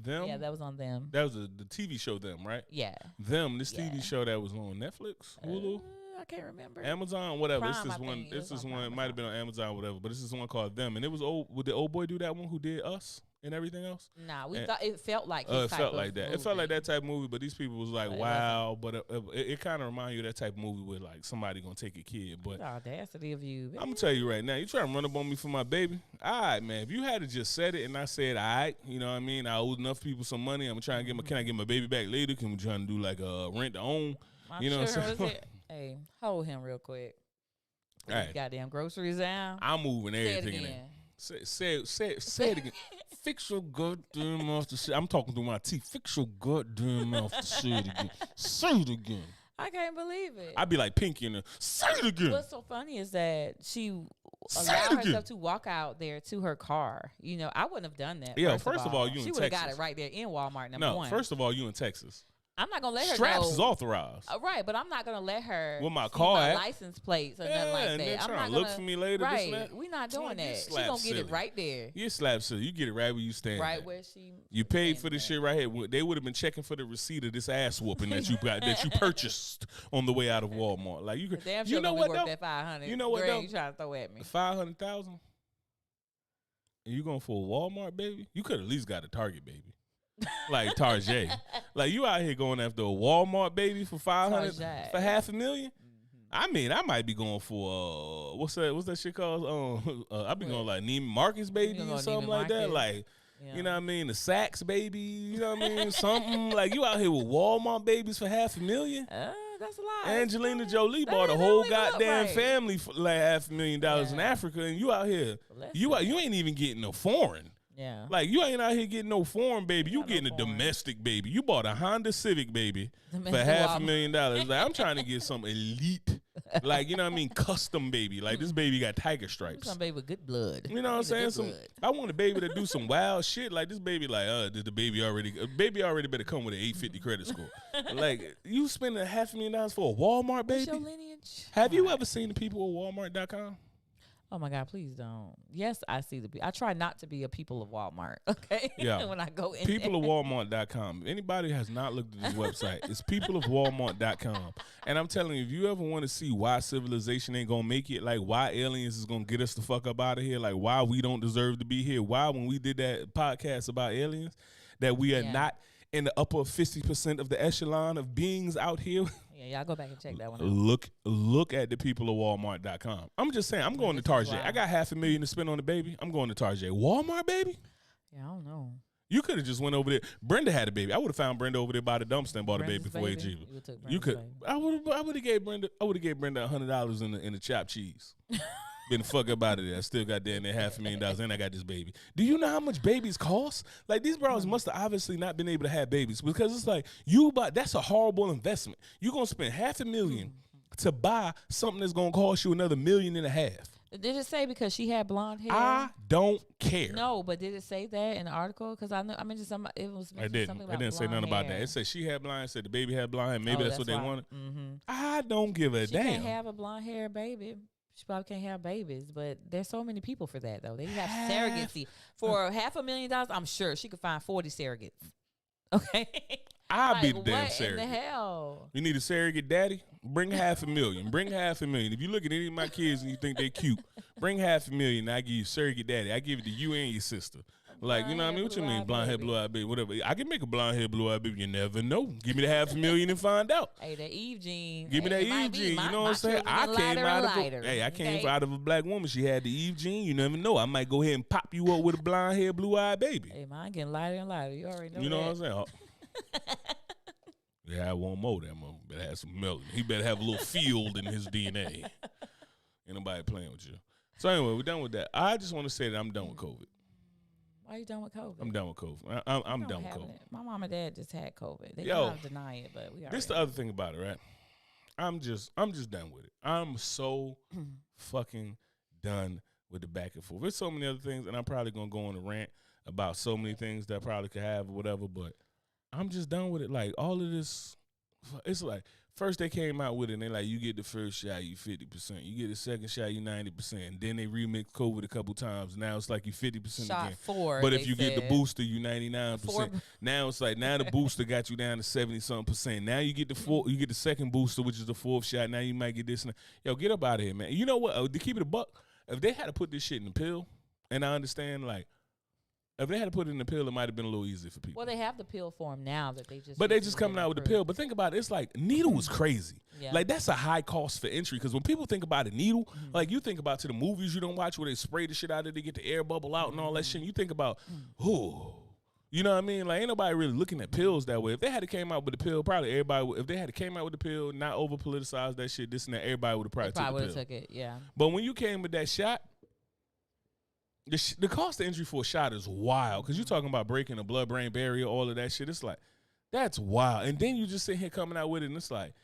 Them. Yeah, that was on them. That was the TV show Them, right? Yeah. Them. This TV show that was on Netflix, Hulu. I can't remember. Amazon, whatever. Prime, it's this one. It's this one. It might have been on Amazon, whatever. But this is one called Them, and it was old. Would the old boy do that one? Who did Us? And everything else? Nah, we thought it felt like it felt like that. Movie. It felt like that type of movie, but these people was like, wow. But it kind of remind you of that type of movie where like somebody gonna take a kid. But the audacity of you. I'm gonna tell you right now, you trying to run up on me for my baby? All right, man. If you had to just said it and I said, all right, you know what I mean? I owe enough people some money. I'm trying to can I get my baby back later? Can we try to do like a rent to own? You know what I'm saying? Hey, hold him real quick. All right. Goddamn groceries down. I'm moving everything in there. Say it again. Fix your goddamn mouth to say. I'm talking through my teeth. Fix your goddamn mouth to say it again. Say it again. I can't believe it. I'd be like Pinky in there. Say it again. What's so funny is that she allowed herself to walk out there to her car. You know, I wouldn't have done that. Yeah, first of all, you in Texas. She would have got it right there in Walmart, number one. First of all, you in Texas. I'm not gonna let her Straps go. is authorized. Right, but I'm not gonna let her with my see car my license plates or nothing like that. And then I'm not gonna look for me later. Right, we're not doing that. She gonna get it right there. You slap silly. You get it right where you stand. Right where she. You paid for this shit right here. They would have been checking for the receipt of this ass whooping that you got that you purchased on the way out of Walmart. Like you, damn sure you know what? That 500. You know what? Girl, you trying to throw at me 500,000? And you going for a Walmart, baby? You could at least got a Target, baby. Like Target. Like you out here going after a Walmart baby for 500 for $500,000? Mm-hmm. I mean, I might be going for what's that shit called? I be going like Neiman Marcus baby or something like that. Like Yeah. You know what I mean? The Saks baby. You know what I mean? Something like you out here with Walmart babies for $500,000. That's a lot. Angelina Jolie bought a whole goddamn family for like $500,000 in Africa, and you out here. You ain't even getting no foreign. Yeah. Like you ain't out here getting no foreign baby. You getting a domestic baby. You bought a Honda Civic baby for $500,000. Like I'm trying to get some elite, like you know what I mean, custom baby. Like this baby got tiger stripes. Some baby with good blood. You know what I'm saying? I want a baby to do some wild shit. Like this baby, like did the baby already better come with an 850 credit score. Like you spending $500,000 for a Walmart baby? What's your lineage? Have you ever seen the people at Walmart.com? Oh my God, please don't. Yes, I see I try not to be a people of Walmart, okay? Yeah. When I go in People of Walmart.com. If anybody has not looked at this website, it's peopleofwalmart.com. And I'm telling you, if you ever want to see why civilization ain't going to make it, like why aliens is going to get us the fuck up out of here, like why we don't deserve to be here, why when we did that podcast about aliens, that we are not in the upper 50% of the echelon of beings out here. Yeah, y'all go back and check that one out. Look at the people of Walmart.com. I'm just saying, I'm going to Target. I got $500,000 to spend on the baby. I'm going to Target. Walmart, baby? Yeah, I don't know. You could have just went over there. Brenda had a baby. I would have found Brenda over there by the dumpster and bought a baby for way cheaper. You could. I would have gave Brenda $100 in the chopped cheese. Been the fuck up out of there. I still got there $500,000 and I got this baby. Do you know how much babies cost? Like these bros must have obviously not been able to have babies because it's like that's a horrible investment. You're gonna spend $500,000 to buy something that's gonna cost you another $1.5 million. Did it say because she had blonde hair? I don't care. No, but did it say that in the article? Because I mentioned something. It was something about I didn't say nothing about that. It said she had blonde. It said the baby had blonde hair. Maybe that's what they wanted. Mm-hmm. I don't give a damn. She can't have a blonde hair baby. She probably can't have babies, but there's so many people for that though. They have surrogacy for $500,000. I'm sure she could find 40 surrogates. Okay, I'll be the damn surrogate. What in the hell? You need a surrogate daddy? Bring $500,000. Bring $500,000. If you look at any of my kids and you think they cute, bring $500,000 and I give you surrogate daddy. I give it to you and your sister. Like, you know what I mean? What you mean? Blonde hair, blue eyed baby, whatever. I can make a blonde hair, blue eyed baby. You never know. Give me the $500,000 and find out. Hey, that Eve gene. Give me that Eve gene. You know what I'm saying? I came out of a black woman. She had the Eve gene. You never know. I might go ahead and pop you up with a blonde hair, blue eyed baby. Hey, mine getting lighter and lighter. You already know. You know what I'm saying? Yeah, I want more. That man better have some melanin. He better have a little field in his DNA. Ain't nobody playing with you. So anyway, we're done with that. I just want to say that I'm done with COVID. Why are you done with COVID? I'm done with COVID. I'm done with COVID. My mom and dad just had COVID. They don't deny it, but we are. This the other thing about it, right? I'm just done with it. I'm so fucking done with the back and forth. There's so many other things, and I'm probably gonna go on a rant about so many things that I probably could have or whatever, but I'm just done with it. Like all of this, it's like first they came out with it and they like, you get the first shot, you 50%. You get the second shot, you 90%. And then they remixed COVID a couple times. Now it's like you 50% shot again. 4. But if you get the booster, you 99%. Now it's like now the booster got you down to 70-something%. Now you get you get the second booster, which is the fourth shot. Now you might get this. Yo, get up out of here, man. You know what? To keep it a buck, if they had to put this shit in the pill, and I understand like. If they had to put it in the pill, it might have been a little easier for people. Well, they have the pill form now that they just. But they just coming out with the pill. But think about it. It's like needle was crazy. Yeah. Like that's a high cost for entry because when people think about a needle, like you think about to the movies you don't watch where they spray the shit out of it, they get the air bubble out and all that shit. And you think about, you know what I mean? Like ain't nobody really looking at pills that way. If they had to came out with the pill, probably everybody. If they had to came out with the pill, not over politicized that shit, this and that, everybody would have probably took it. Yeah. But when you came with that shot. The cost of entry for a shot is wild because you're talking about breaking a blood-brain barrier, all of that shit. It's like, that's wild. And then you just sit here coming out with it, and it's like,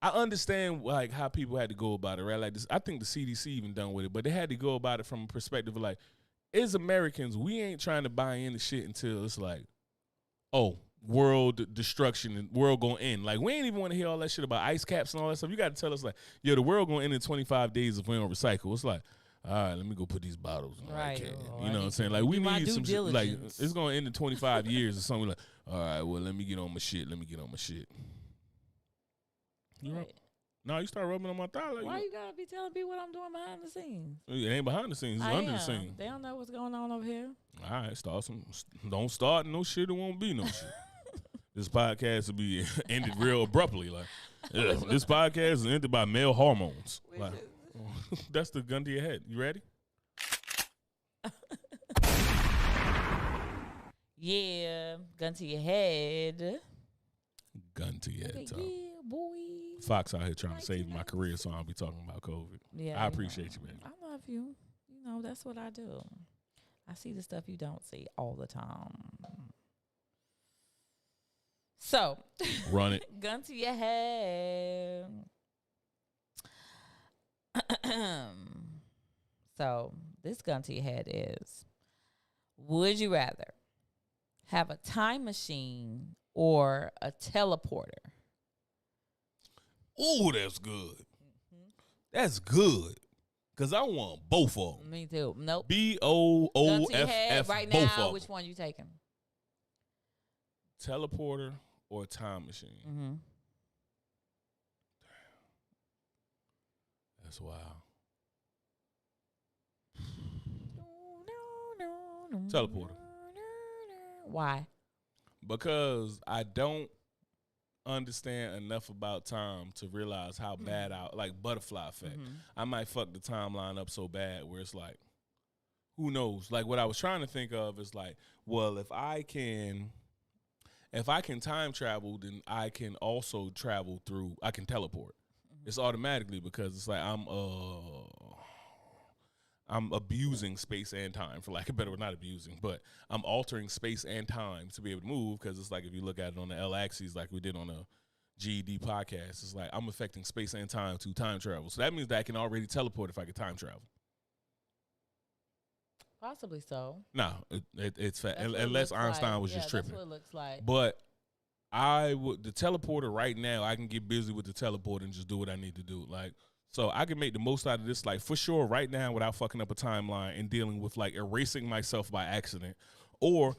I understand like how people had to go about it, right? Like this, I think the CDC even done with it, but they had to go about it from a perspective of like, as Americans, we ain't trying to buy into shit until it's like, oh, world destruction and world gonna end. Like we ain't even want to hear all that shit about ice caps and all that stuff. You got to tell us like, yo, the world gonna end in 25 days if we don't recycle. It's like, all right, let me go put these bottles in the right can. You know what I'm saying? Like, we need some shit. Like, it's going to end in 25 years or something. Like, all right, well, let me get on my shit. You know? No, you start rubbing on my thigh. Like, why you got to be telling people what I'm doing behind the scenes? It ain't behind the scenes. It's under the scenes. They don't know what's going on over here. All right, don't start no shit. It won't be no shit. This podcast will be ended real abruptly. Like, this podcast is ended by male hormones. Like, that's the gun to your head. You ready? Yeah, gun to your head. Gun to your head, Okay, Tom. yeah, boy. Fox out here trying to save my 1996. career, so I'll be talking about COVID. Yeah, I appreciate you, baby. I love you. You know, that's what I do. I see the stuff you don't see all the time. So, Run it. gun to your head. So, this gun to your head is: would you rather have a time machine or a teleporter? Ooh, that's good. That's good. Because I want both of them. Me too. Nope. Gun to your head BOOFF, right both now. of Which them. one you taking? Teleporter or time machine? Mm-hmm. That's wild. Teleporter. Why? Because I don't understand enough about time to realize how bad like butterfly effect. I might fuck the timeline up so bad where it's like, who knows? Like what I was trying to think of is like, well, if I can time travel, then I can also travel through. I can teleport. It's automatically because it's like I'm abusing space and time, for lack of a better word, not abusing, but I'm altering space and time to be able to move, because it's like if you look at it on the L-axis like we did on the GED podcast, it's like I'm affecting space and time to time travel. So that means that I can already teleport if I can time travel. Possibly so. No, it's fat. That's what it Unless looks Einstein like. was just tripping. That's what it looks like. But the teleporter right now, I can get busy with the teleporter and just do what I need to do. Like, so I can make the most out of this, like, for sure, right now, without fucking up a timeline and dealing with, like, erasing myself by accident. Or,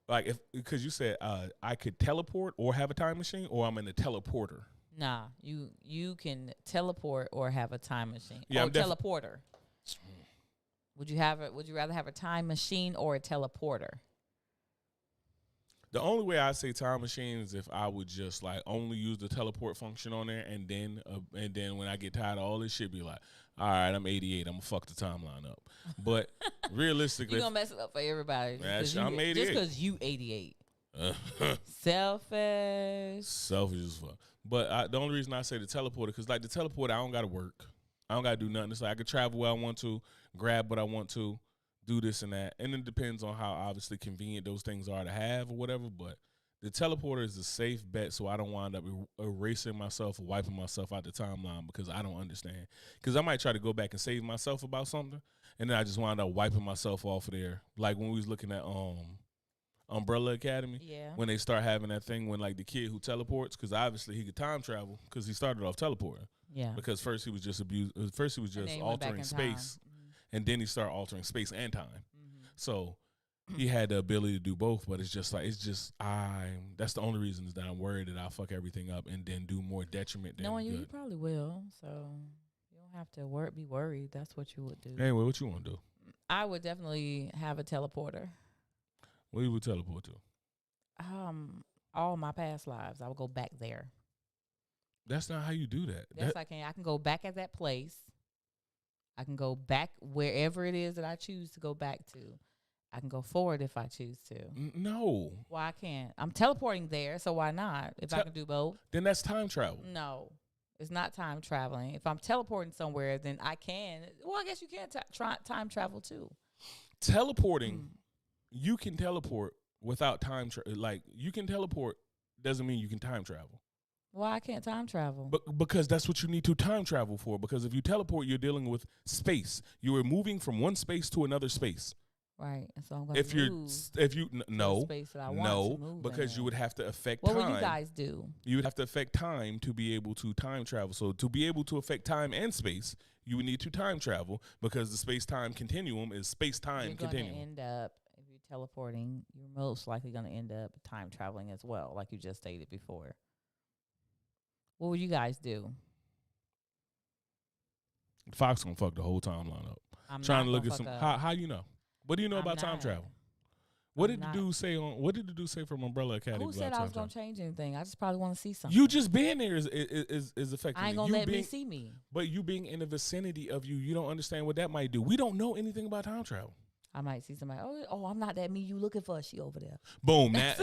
like, because you said I could teleport or have a time machine, or I'm in a teleporter. Nah, you can teleport or have a time machine. Yeah, or teleporter. Would you rather have a time machine or a teleporter? The only way I say time machine is if I would just like only use the teleport function on there, and then when I get tired of all this shit, be like, all right, I'm 88, I'm gonna fuck the timeline up. But realistically, you gonna mess it up for everybody. I'm 88. Just because you 88. Selfish as fuck. But the only reason I say the teleporter, because like the teleporter, I don't gotta work, I don't gotta do nothing. It's like I could travel where I want to, grab what I want to, do this and that, and it depends on how obviously convenient those things are to have or whatever. But the teleporter is a safe bet, so I don't wind up erasing myself or wiping myself out the timeline because I don't understand. Because I might try to go back and save myself about something, and then I just wind up wiping myself off of there. Like when we was looking at Umbrella Academy, when they start having that thing when like the kid who teleports, because obviously he could time travel because he started off teleporting. Yeah. Because first he was just altering space. And then he started altering space and time. So he had the ability to do both, but that's the only reason is that I'm worried that I'll fuck everything up and then do more detriment than knowing good. You probably will. So you don't have to be worried. That's what you would do. Anyway, what you want to do? I would definitely have a teleporter. Where you would teleport to? All my past lives. I would go back there. That's not how you do that. I can go back at that place. I can go back wherever it is that I choose to go back to. I can go forward if I choose to. No. Why I can't? I'm teleporting there, so why not? If I can do both. Then that's time travel. No, it's not time traveling. If I'm teleporting somewhere, then I can. Well, I guess you can try time travel too. Teleporting, you can teleport without time travel. Like, you can teleport doesn't mean you can time travel. Why I can't time travel? Because that's what you need to time travel for. Because if you teleport, you're dealing with space. You are moving from one space to another space. Right. And so I'm going to move no, space that I want to move because in. You would have to affect time. What would you guys do? You would have to affect time to be able to time travel. So to be able to affect time and space, you would need to time travel, because the space-time continuum is space-time continuum. You're going to end up, if you're teleporting, you're most likely going to end up time traveling as well, like you just stated before. What would you guys do? Fox gonna fuck the whole timeline up. I'm trying to look at some. How you know? What do you know about time travel? What did the dude say from Umbrella Academy? Who said I was gonna change anything? I just probably want to see something. You just being there is affecting. I ain't gonna let me see me. But you being in the vicinity of you don't understand what that might do. We don't know anything about time travel. I might see somebody. Oh, I'm not that me. You looking for? She over there. Boom. Now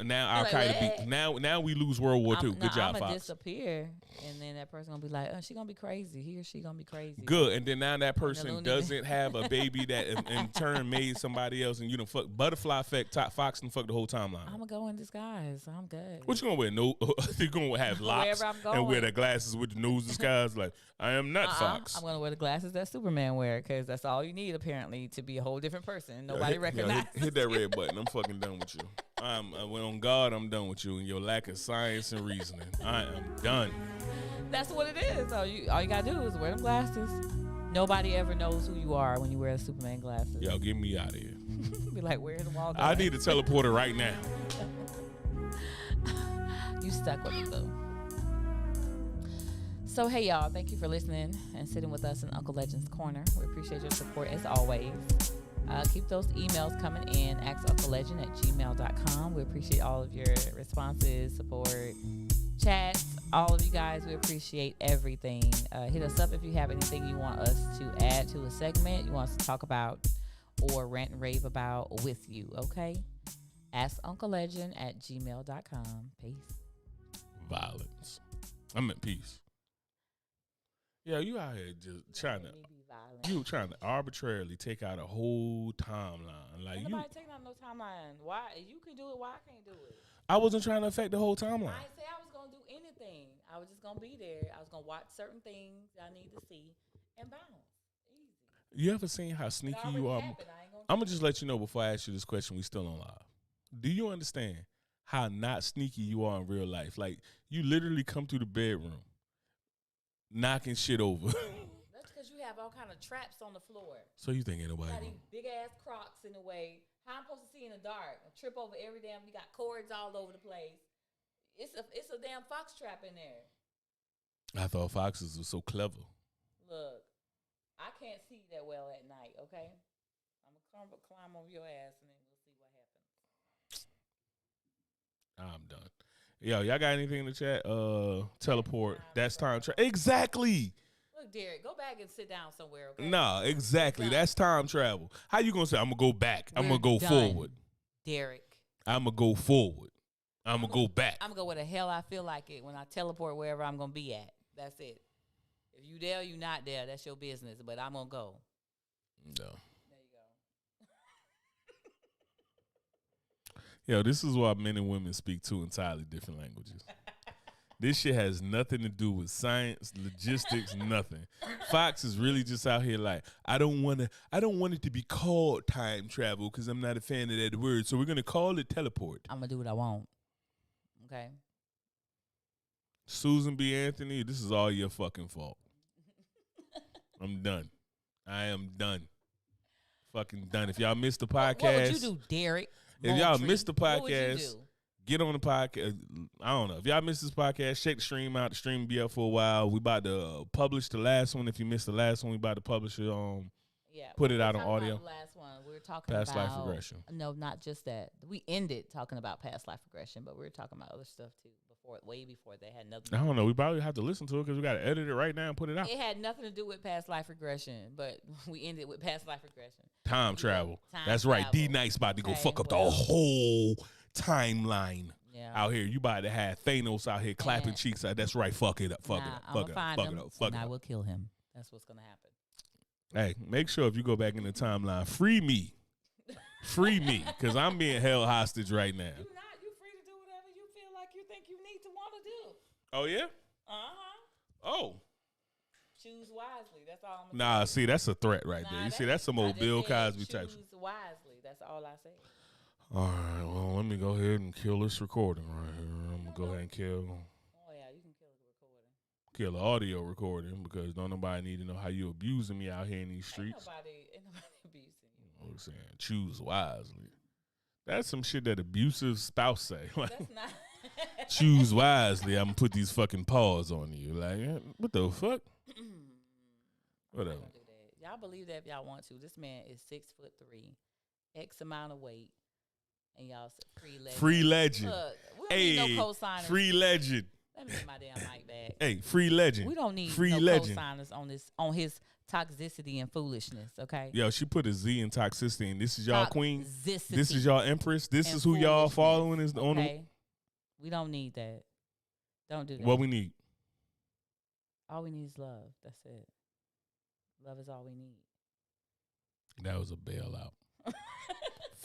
Al Like, Qaeda what? now we lose World War II. Good job, I'm gonna Fox. disappear, and then that person gonna be like, she gonna be crazy. He or she gonna be crazy. Good, and then now that person loony doesn't have a baby that in turn made somebody else, and you done fuck butterfly effect. Fox and fuck the whole timeline. I'm gonna go in disguise. I'm good. What you gonna wear? No, you gonna have locks Wherever I'm going. and wear the glasses with the nose disguised. Like I am not Fox. I'm gonna wear the glasses that Superman wear because that's all you need apparently to be a whole different person. Nobody recognizes. Hit that red button. I'm fucking done with you. When on God, I'm done with you and your lack of science and reasoning. I am done. That's what it is. All you gotta do is wear them glasses. Nobody ever knows who you are when you wear the Superman glasses. Yo, get me out of here. Be like, where's the wall? I need a teleporter right now. You stuck with it though. So hey y'all, thank you for listening and sitting with us in Uncle Legend's Corner. We appreciate your support as always. Keep those emails coming in, axunclelegend@gmail.com. We appreciate all of your responses, support, chats, all of you guys. We appreciate everything. Hit us up if you have anything you want us to add to a segment, you want us to talk about or rant and rave about with you, okay? AskUncleLegend@gmail.com. Peace. Violence. I meant peace. Yeah, you out here just trying to arbitrarily take out a whole timeline. Like nobody taking out no timeline. Why you can do it? Why I can't do it? I wasn't trying to affect the whole timeline. I didn't say I was gonna do anything. I was just gonna be there. I was gonna watch certain things I need to see and bounce. Easy. You ever seen how sneaky you are? I'm gonna just let you know before I ask you this question. We still on live. Do you understand how not sneaky you are in real life? Like you literally come to the bedroom, knocking shit over. That's because you have all kind of traps on the floor. So you think ain't nobody? You got these big ass Crocs in the way. How I'm supposed to see in the dark? I trip over every damn. You got cords all over the place. It's a damn fox trap in there. I thought foxes were so clever. Look, I can't see that well at night. Okay, I'm gonna climb over your ass and then we'll see what happens. I'm done. Yo, y'all got anything in the chat? Teleport. That's time travel. Exactly. Look, Derek, go back and sit down somewhere, okay? Nah, exactly. That's time travel. How you gonna say I'm gonna go back? I'm gonna go forward. Derek. I'm gonna go forward. I'm gonna go back. I'm gonna go where the hell I feel like it when I teleport wherever I'm gonna be at. That's it. If you there, you not there. That's your business. But I'm gonna go. No. There you go. Yo, this is why men and women speak two entirely different languages. This shit has nothing to do with science, logistics, nothing. Fox is really just out here like, I don't want it to be called time travel because I'm not a fan of that word. So we're gonna call it teleport. I'm gonna do what I want. Okay. Susan B. Anthony, this is all your fucking fault. I'm done. I am done. Fucking done. If y'all missed the podcast, what would you do, Derek? If y'all missed the what would you podcast, do? get on the podcast. I don't know. If y'all missed this podcast, check the stream out. The stream be up for a while. We about to publish the last one. If you missed the last one, we about to publish it put it out on audio. About the last one, we were talking Past about life regression. No, not just that. We ended talking about past life regression, but we were talking about other stuff too way before they had nothing. I don't know. We probably have to listen to it because we got to edit it right now and put it out. It had nothing to do with past life regression, but we ended with past life regression. Time travel. That's right. D Nice about to go fuck up the whole timeline. Yeah. Out here, you about to have Thanos out here clapping cheeks. That's right. Fuck it up. Fuck it up. Fuck it up. Fuck it up. Fuck it up. I will kill him. That's what's gonna happen. Hey, make sure if you go back in the timeline, free me. Free me, because I'm being held hostage right now. You're not. You're free to do whatever you feel like you think you need to want to do. Oh, yeah? Uh-huh. Oh. Choose wisely. That's all I'm Nah, see, that's a threat right there. You see, that's some old Bill Cosby type. Choose wisely. That's all I say. All right, well, let me go ahead and kill this recording right here. I'm going to go ahead and kill. Oh, yeah, you can kill the recording. Kill the audio recording because don't nobody need to know how you abusing me out here in these streets. Ain't nobody abusing you. I'm saying choose wisely. That's some shit that abusive spouse say. Like, that's not. Choose wisely. I'm gonna put these fucking paws on you. Like, what the fuck? Whatever. Do that. Y'all believe that if y'all want to. This man is 6'3", X amount of weight, and y'all said free legend. Free legend. Look, we don't need no co-signer. Free legend. Let me get my damn mic back. Hey, free legend. We don't need free no legend. co-signers on his toxicity and foolishness, okay? Yo, she put a Z in toxicity, and this is y'all queen. Toxicity This is y'all empress. This and is who y'all foolishness, following. Is on the. okay? We don't need that. Don't do that. What we need. All we need is love. That's it. Love is all we need. That was a bailout.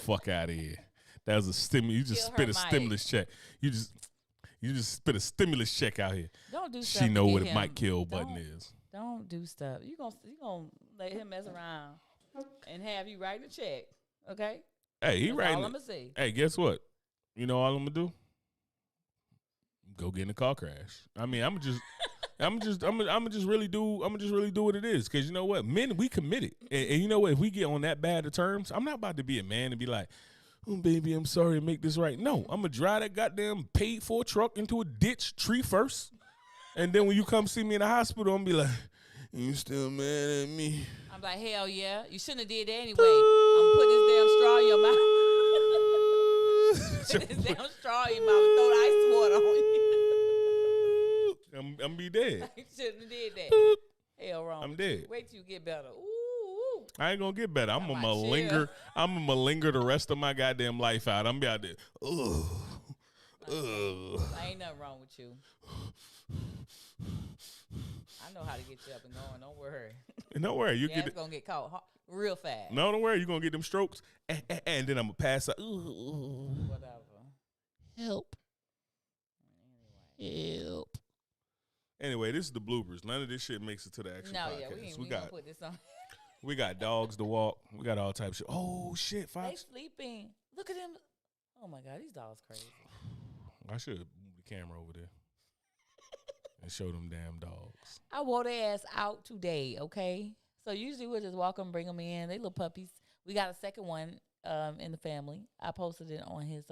Fuck out of here. That was a stimulus. You just Kill spit her a mic. stimulus check. You just spit a stimulus check out here. Don't do stuff. She know to what get a mic him. kill button is. Don't do stuff. You gonna let him mess around and have you write a check, okay? Hey, he That's writing. all I'm gonna say. Hey, guess what? You know all I'm gonna do? Go get in a car crash. I mean, I'm just really do what it is. Cause you know what? Men, we committed. And you know what? If we get on that bad of terms, I'm not about to be a man and be like, oh, baby, I'm sorry to make this right. No, I'm gonna drive that goddamn paid for truck into a ditch tree first. And then when you come see me in the hospital, I'm gonna be like, you still mad at me? I'm like, hell yeah. You shouldn't have did that anyway. I'm putting this damn straw in your mouth. Put this damn straw in your mouth and throw the ice water on you. I'm gonna be dead. You shouldn't have did that. Hell wrong. I'm dead. Wait till you get better. Ooh. I ain't gonna get better. I'm Talking gonna about malinger. chill. I'm gonna malinger the rest of my goddamn life out. I'm be out there. Ugh. Ain't nothing wrong with you. I know how to get you up and going. Don't worry. Don't worry, you Yeah, get it's gonna get caught real fast. No, don't worry. You're gonna get them strokes, and then I'm gonna pass out. Whatever. Help. Anyway. Help. Anyway, this is the bloopers. None of this shit makes it to the actual No, podcast. yeah, we gonna put this on. We got dogs to walk. We got all types of shit. Oh shit, They Fox. sleeping. Look at them. Oh my God, these dogs crazy. I should move the camera over there and show them damn dogs. I wore their ass out today, okay? So usually we'll just walk them, bring them in. They little puppies. We got a second one in the family. I posted it on his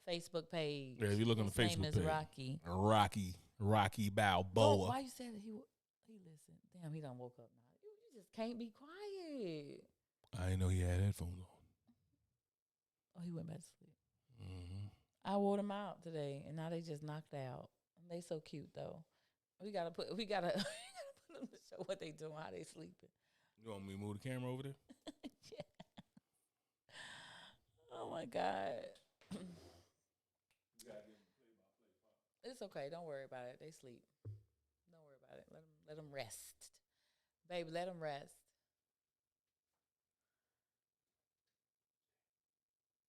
Facebook page. Yeah, if you look on the His Facebook name is page. Rocky. Rocky Balboa. Oh, why you said that he listened? Damn, he done woke up now. You just can't be quiet. I didn't know he had headphones on. Oh, he went back to sleep. Mm-hmm. I wore them out today, and now they just knocked out. They so cute though. We gotta put them to show what they doing, how they sleeping. You want me to move the camera over there? Yeah. Oh my God. It's okay. Don't worry about it. They sleep. Don't worry about it. Let them rest, baby. Let them rest.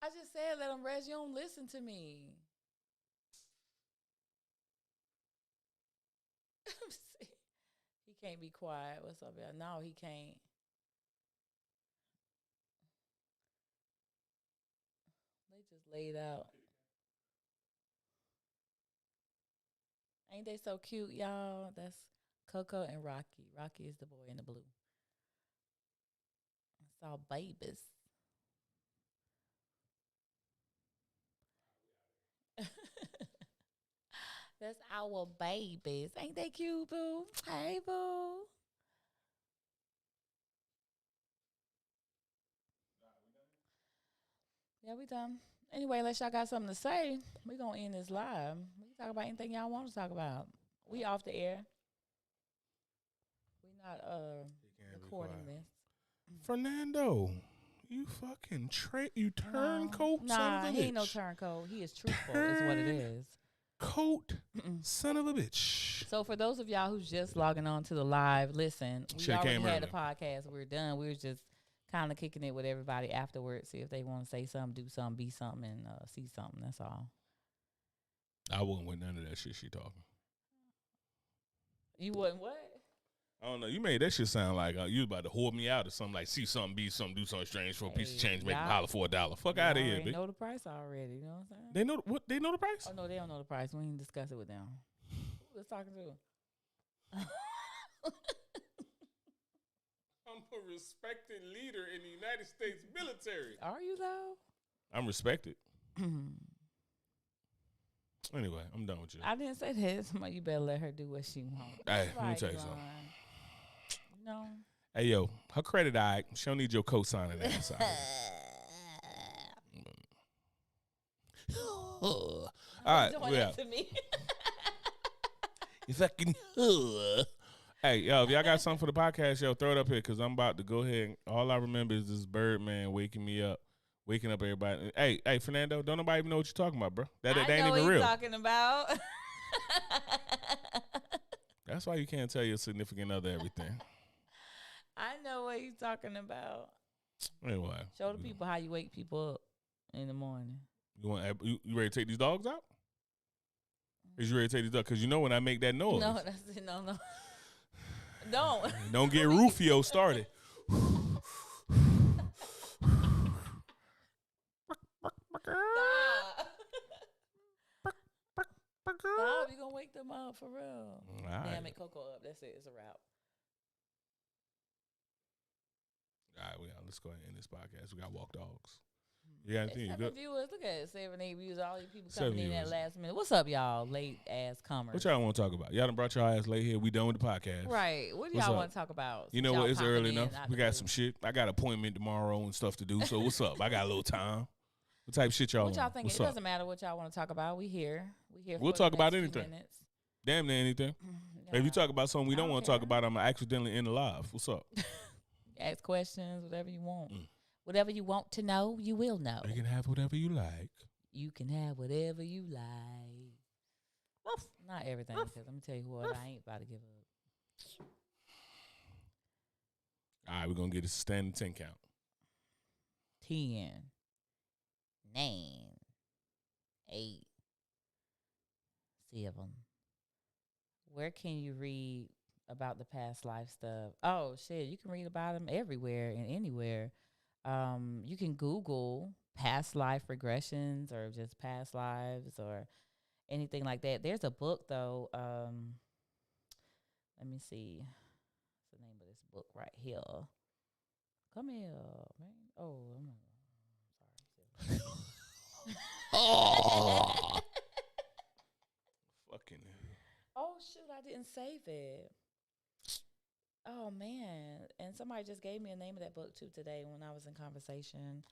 I just said let them rest. You don't listen to me. He can't be quiet. What's up, y'all? No, he can't. They just laid out. Ain't they so cute, y'all? That's Coco and Rocky. Rocky is the boy in the blue. It's all babies. That's our babies. Ain't they cute, boo? Hey, boo. Yeah, we done. Anyway, unless y'all got something to say, we going to end this live. We can talk about anything y'all want to talk about. We off the air. We not recording this. Fernando, you fucking you turncoat son of a bitch. He ain't no turncoat. He is truthful is what it is. Coat son of a bitch. So for those of y'all who's just logging on to the live, listen, we Shit already came had the early. podcast. We're done. We were just kind of kicking it with everybody afterwards, see if they want to say something, do something, be something, and see something. That's all. I wasn't with none of that shit she talking. You wasn't what? I don't know. You made that shit sound like you was about to hold me out or something, like see something, be something, do something strange for a piece of change, make them holler for $1. Fuck out of here, They bitch. know the price already. You know what I'm saying? They know what? They know the price? Oh, no, they don't know the price. We didn't discuss it with them. Who was talking to? I'm a respected leader in the United States military. Are you, though? I'm respected. Anyway, I'm done with you. I didn't say that. Somebody, you better let her do what she wants. Hey, let me tell you something. No. Hey, yo, her credit, she don't need your cosign in that side. All right, Doing yeah. that to me. If I can. Hey, yo, if y'all got something for the podcast, yo, throw it up here because I'm about to go ahead. All I remember is this Birdman waking me up, waking up everybody. Hey, Fernando, don't nobody even know what you're talking about, bro. That I ain't know even what real. you're talking about. That's why you can't tell your significant other everything. I know what he's talking about. Anyway. Show the people how you wake people up in the morning. You ready to take these dogs out? Is you ready to take these dogs? Because you know when I make that noise. No, that's it. No. Don't. Don't get Rufio started. Stop. You're going to wake them up for real. All Damn right. it, Coco up. That's it. It's a wrap. All right, let's go ahead and end this podcast. We got walk dogs. You got anything? You good? Viewers. Look at it. 7, 8 views. All you people 7 coming in viewers. at last minute. What's up, y'all? Late ass comers. What y'all want to talk about? Y'all done brought your ass late here. We done with the podcast. Right. What do What's y'all up? want to talk about? You know Y'all what? It's popping early in enough. out We the got blue. some shit. I got an appointment tomorrow and stuff to do. So what's up? I got a little time. What type of shit y'all What y'all want? think? What's It up? doesn't matter what y'all want to talk about. We here. We'll for talk the about next few anything. minutes. Damn near anything. Yeah. If you talk about something we I don't don't want to talk care. about, I'm going to accidentally end the live. What's up? Ask questions, whatever you want. Mm. Whatever you want to know, you will know. You can have whatever you like. You can have whatever you like. Not everything, because let me tell you what, I ain't about to give up. All right, we're going to get a standing 10 count. 10, 9, 8, 7. Where can you read about the past life stuff? Oh, shit, you can read about them everywhere and anywhere. You can Google past life regressions or just past lives or anything like that. There's a book, though. Let me see. What's the name of this book right here? Come here, man. Oh, I'm sorry. Oh. Fucking. Oh, shoot, I didn't save it. Oh, man. And somebody just gave me a name of that book, too, today when I was in conversation.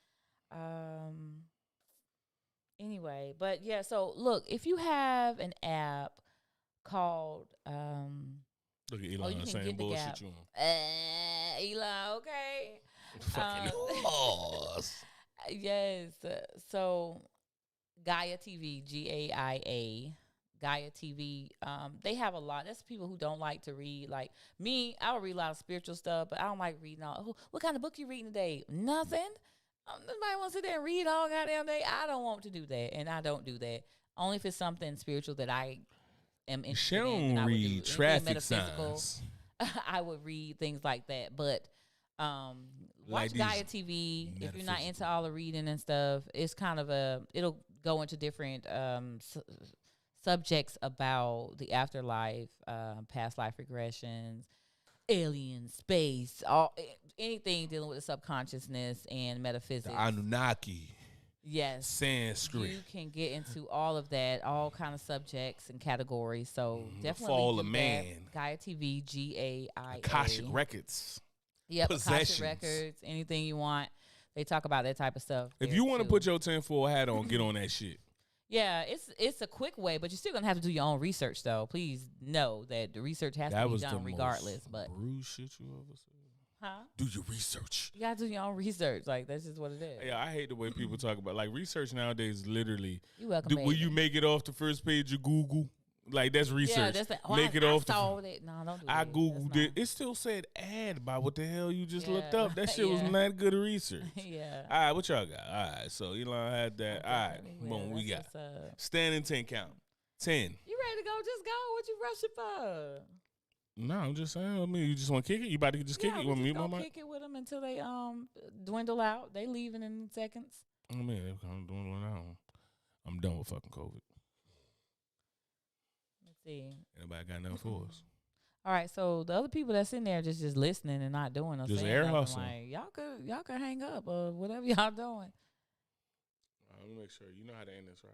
Anyway, but, yeah, so, look, if you have an app called Look at you Elon can saying get the bullshit gap. you on. Elon, okay. Fucking horse. Yes. So Gaia TV, GAIA, Gaia TV. They have a lot. That's people who don't like to read. Like me, I would read a lot of spiritual stuff, but I don't like reading all. What kind of book you reading today? Nothing. Nobody wants to sit there and read all goddamn day. I don't want to do that, and I don't do that. Only if it's something spiritual that I am interested She in. don't then I would do read anything traffic metaphysical. signs. I would read things like that, but Like watch Gaia TV if you're not into metaphysical. all the reading and stuff. It's kind of it'll go into different subjects about the afterlife, past life regressions, aliens, space, anything dealing with the subconsciousness and metaphysics. The Anunnaki. Yes. Sanskrit. You can get into all of that, all kind of subjects and categories. So definitely Fall do of that. Man. Gaia TV, GAIA. Akashic Records. Yep, Possessions. Akashic Records, anything you want. They talk about that type of stuff. If there, you want to too. put your tinfoil hat on, get on that shit. Yeah, it's a quick way, but you're still gonna have to do your own research, though. Please know that the research has That to be was done the regardless. most But rude shit you ever said. huh? Do your research. You gotta do your own research. Like that's just what it is. Yeah, I hate the way people talk about like research nowadays. Literally, You welcome. will you make it off the first page of Google? Like that's research. Yeah, that's like, Make I, it I off. saw that. No, don't do I that. googled That's it. It still said ad by what the hell you just looked Yeah. up. That shit was Yeah. not good research. Yeah. All right, what y'all got? All right, so Elon had that. All right, Definitely boom, will. we got That's what's up. standing 10 count. 10. You ready to go? Just go. What you rushing for? No, I'm just saying. I mean, you just want to kick it? You about to just kick Yeah, it? You we want to just mute my gonna mic? kick it with them until they dwindle out. They leaving in seconds. I mean, I'm doing it now. I'm done with fucking COVID. Let's see. Anybody got nothing for us? All right, so the other people that's in there just listening and not doing or Just saying air nothing, hustling. like y'all could hang up or whatever y'all doing. Let me make sure. You know how to end this, right?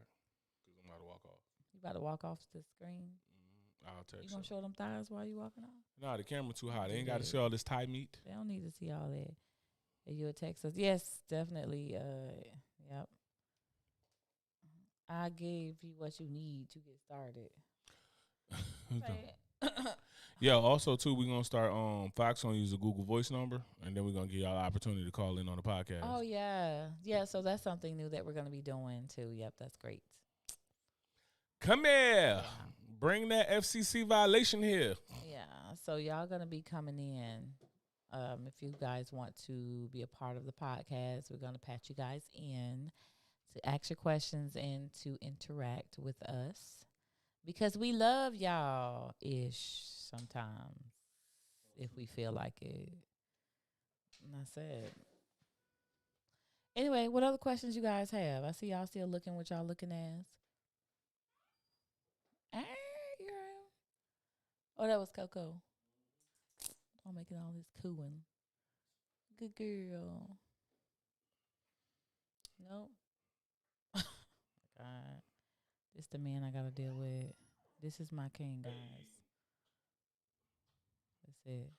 Because I'm about to walk off. You about to walk off the screen. I'll text You you. gonna show them thighs while you walking off? No, the camera too hot. They ain't Do got to that. see all this Thai meat. They don't need to see all that. If you'll text us, yes, definitely. Yep. I gave you what you need to get started. Right. Yeah. Also, too, we're gonna start. Fox gonna use a Google Voice number, and then we're gonna give y'all the opportunity to call in on the podcast. Oh yeah, yeah. So that's something new that we're gonna be doing too. Yep, that's great. Come here. Yeah, Bring that FCC violation here. yeah. So y'all gonna be coming in. If you guys want to be a part of the podcast, we're gonna patch you guys in to ask your questions and to interact with us because we love y'all ish sometimes if we feel like it. And that's it. Anyway, what other questions you guys have? I see y'all still looking what y'all looking as. Ah, girl. Oh, that was Coco. I'm making all this cooing. Good girl. Nope. God. This the man I gotta deal with. This is my king, guys. That's it.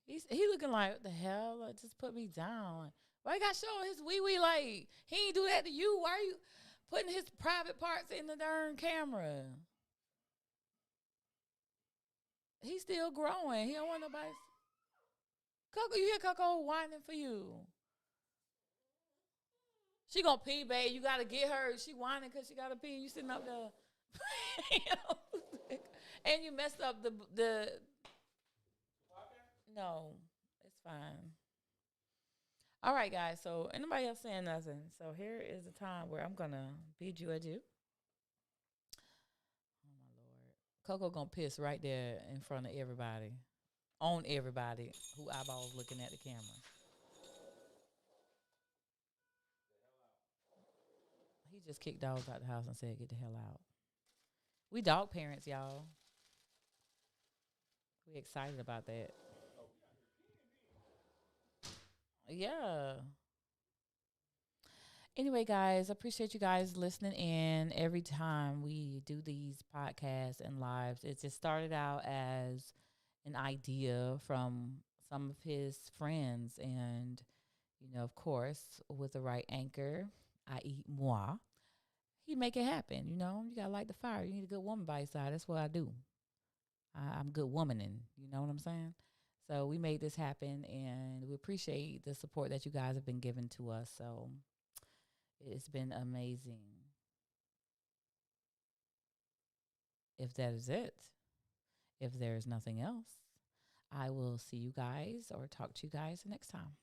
He looking like what the hell? Like, just put me down. Why you got showing his wee wee like he ain't do that to you? Why are you putting his private parts in the darn camera? He's still growing. He don't want nobody. Coco, you hear Coco whining for you? She gonna pee, babe. You gotta get her. She whining because she gotta pee. You sitting up there, and you messed up the. No, it's fine. All right, guys. So anybody else saying nothing? So here is the time where I'm gonna bid you adieu. Oh my lord, Coco gonna piss right there in front of everybody, on everybody who eyeballs looking at the camera. He just kicked dogs out the house and said, "Get the hell out." We dog parents, y'all. We excited about that. Yeah. Anyway, guys, I appreciate you guys listening in every time we do these podcasts and lives. It just started out as an idea from some of his friends. And, of course, with the right anchor, i.e., moi, he make it happen. You got to light the fire. You need a good woman by your side. That's what I do. I'm good womaning. You know what I'm saying? So we made this happen, and we appreciate the support that you guys have been giving to us. So it's been amazing. If that is it, if there is nothing else, I will see you guys or talk to you guys next time.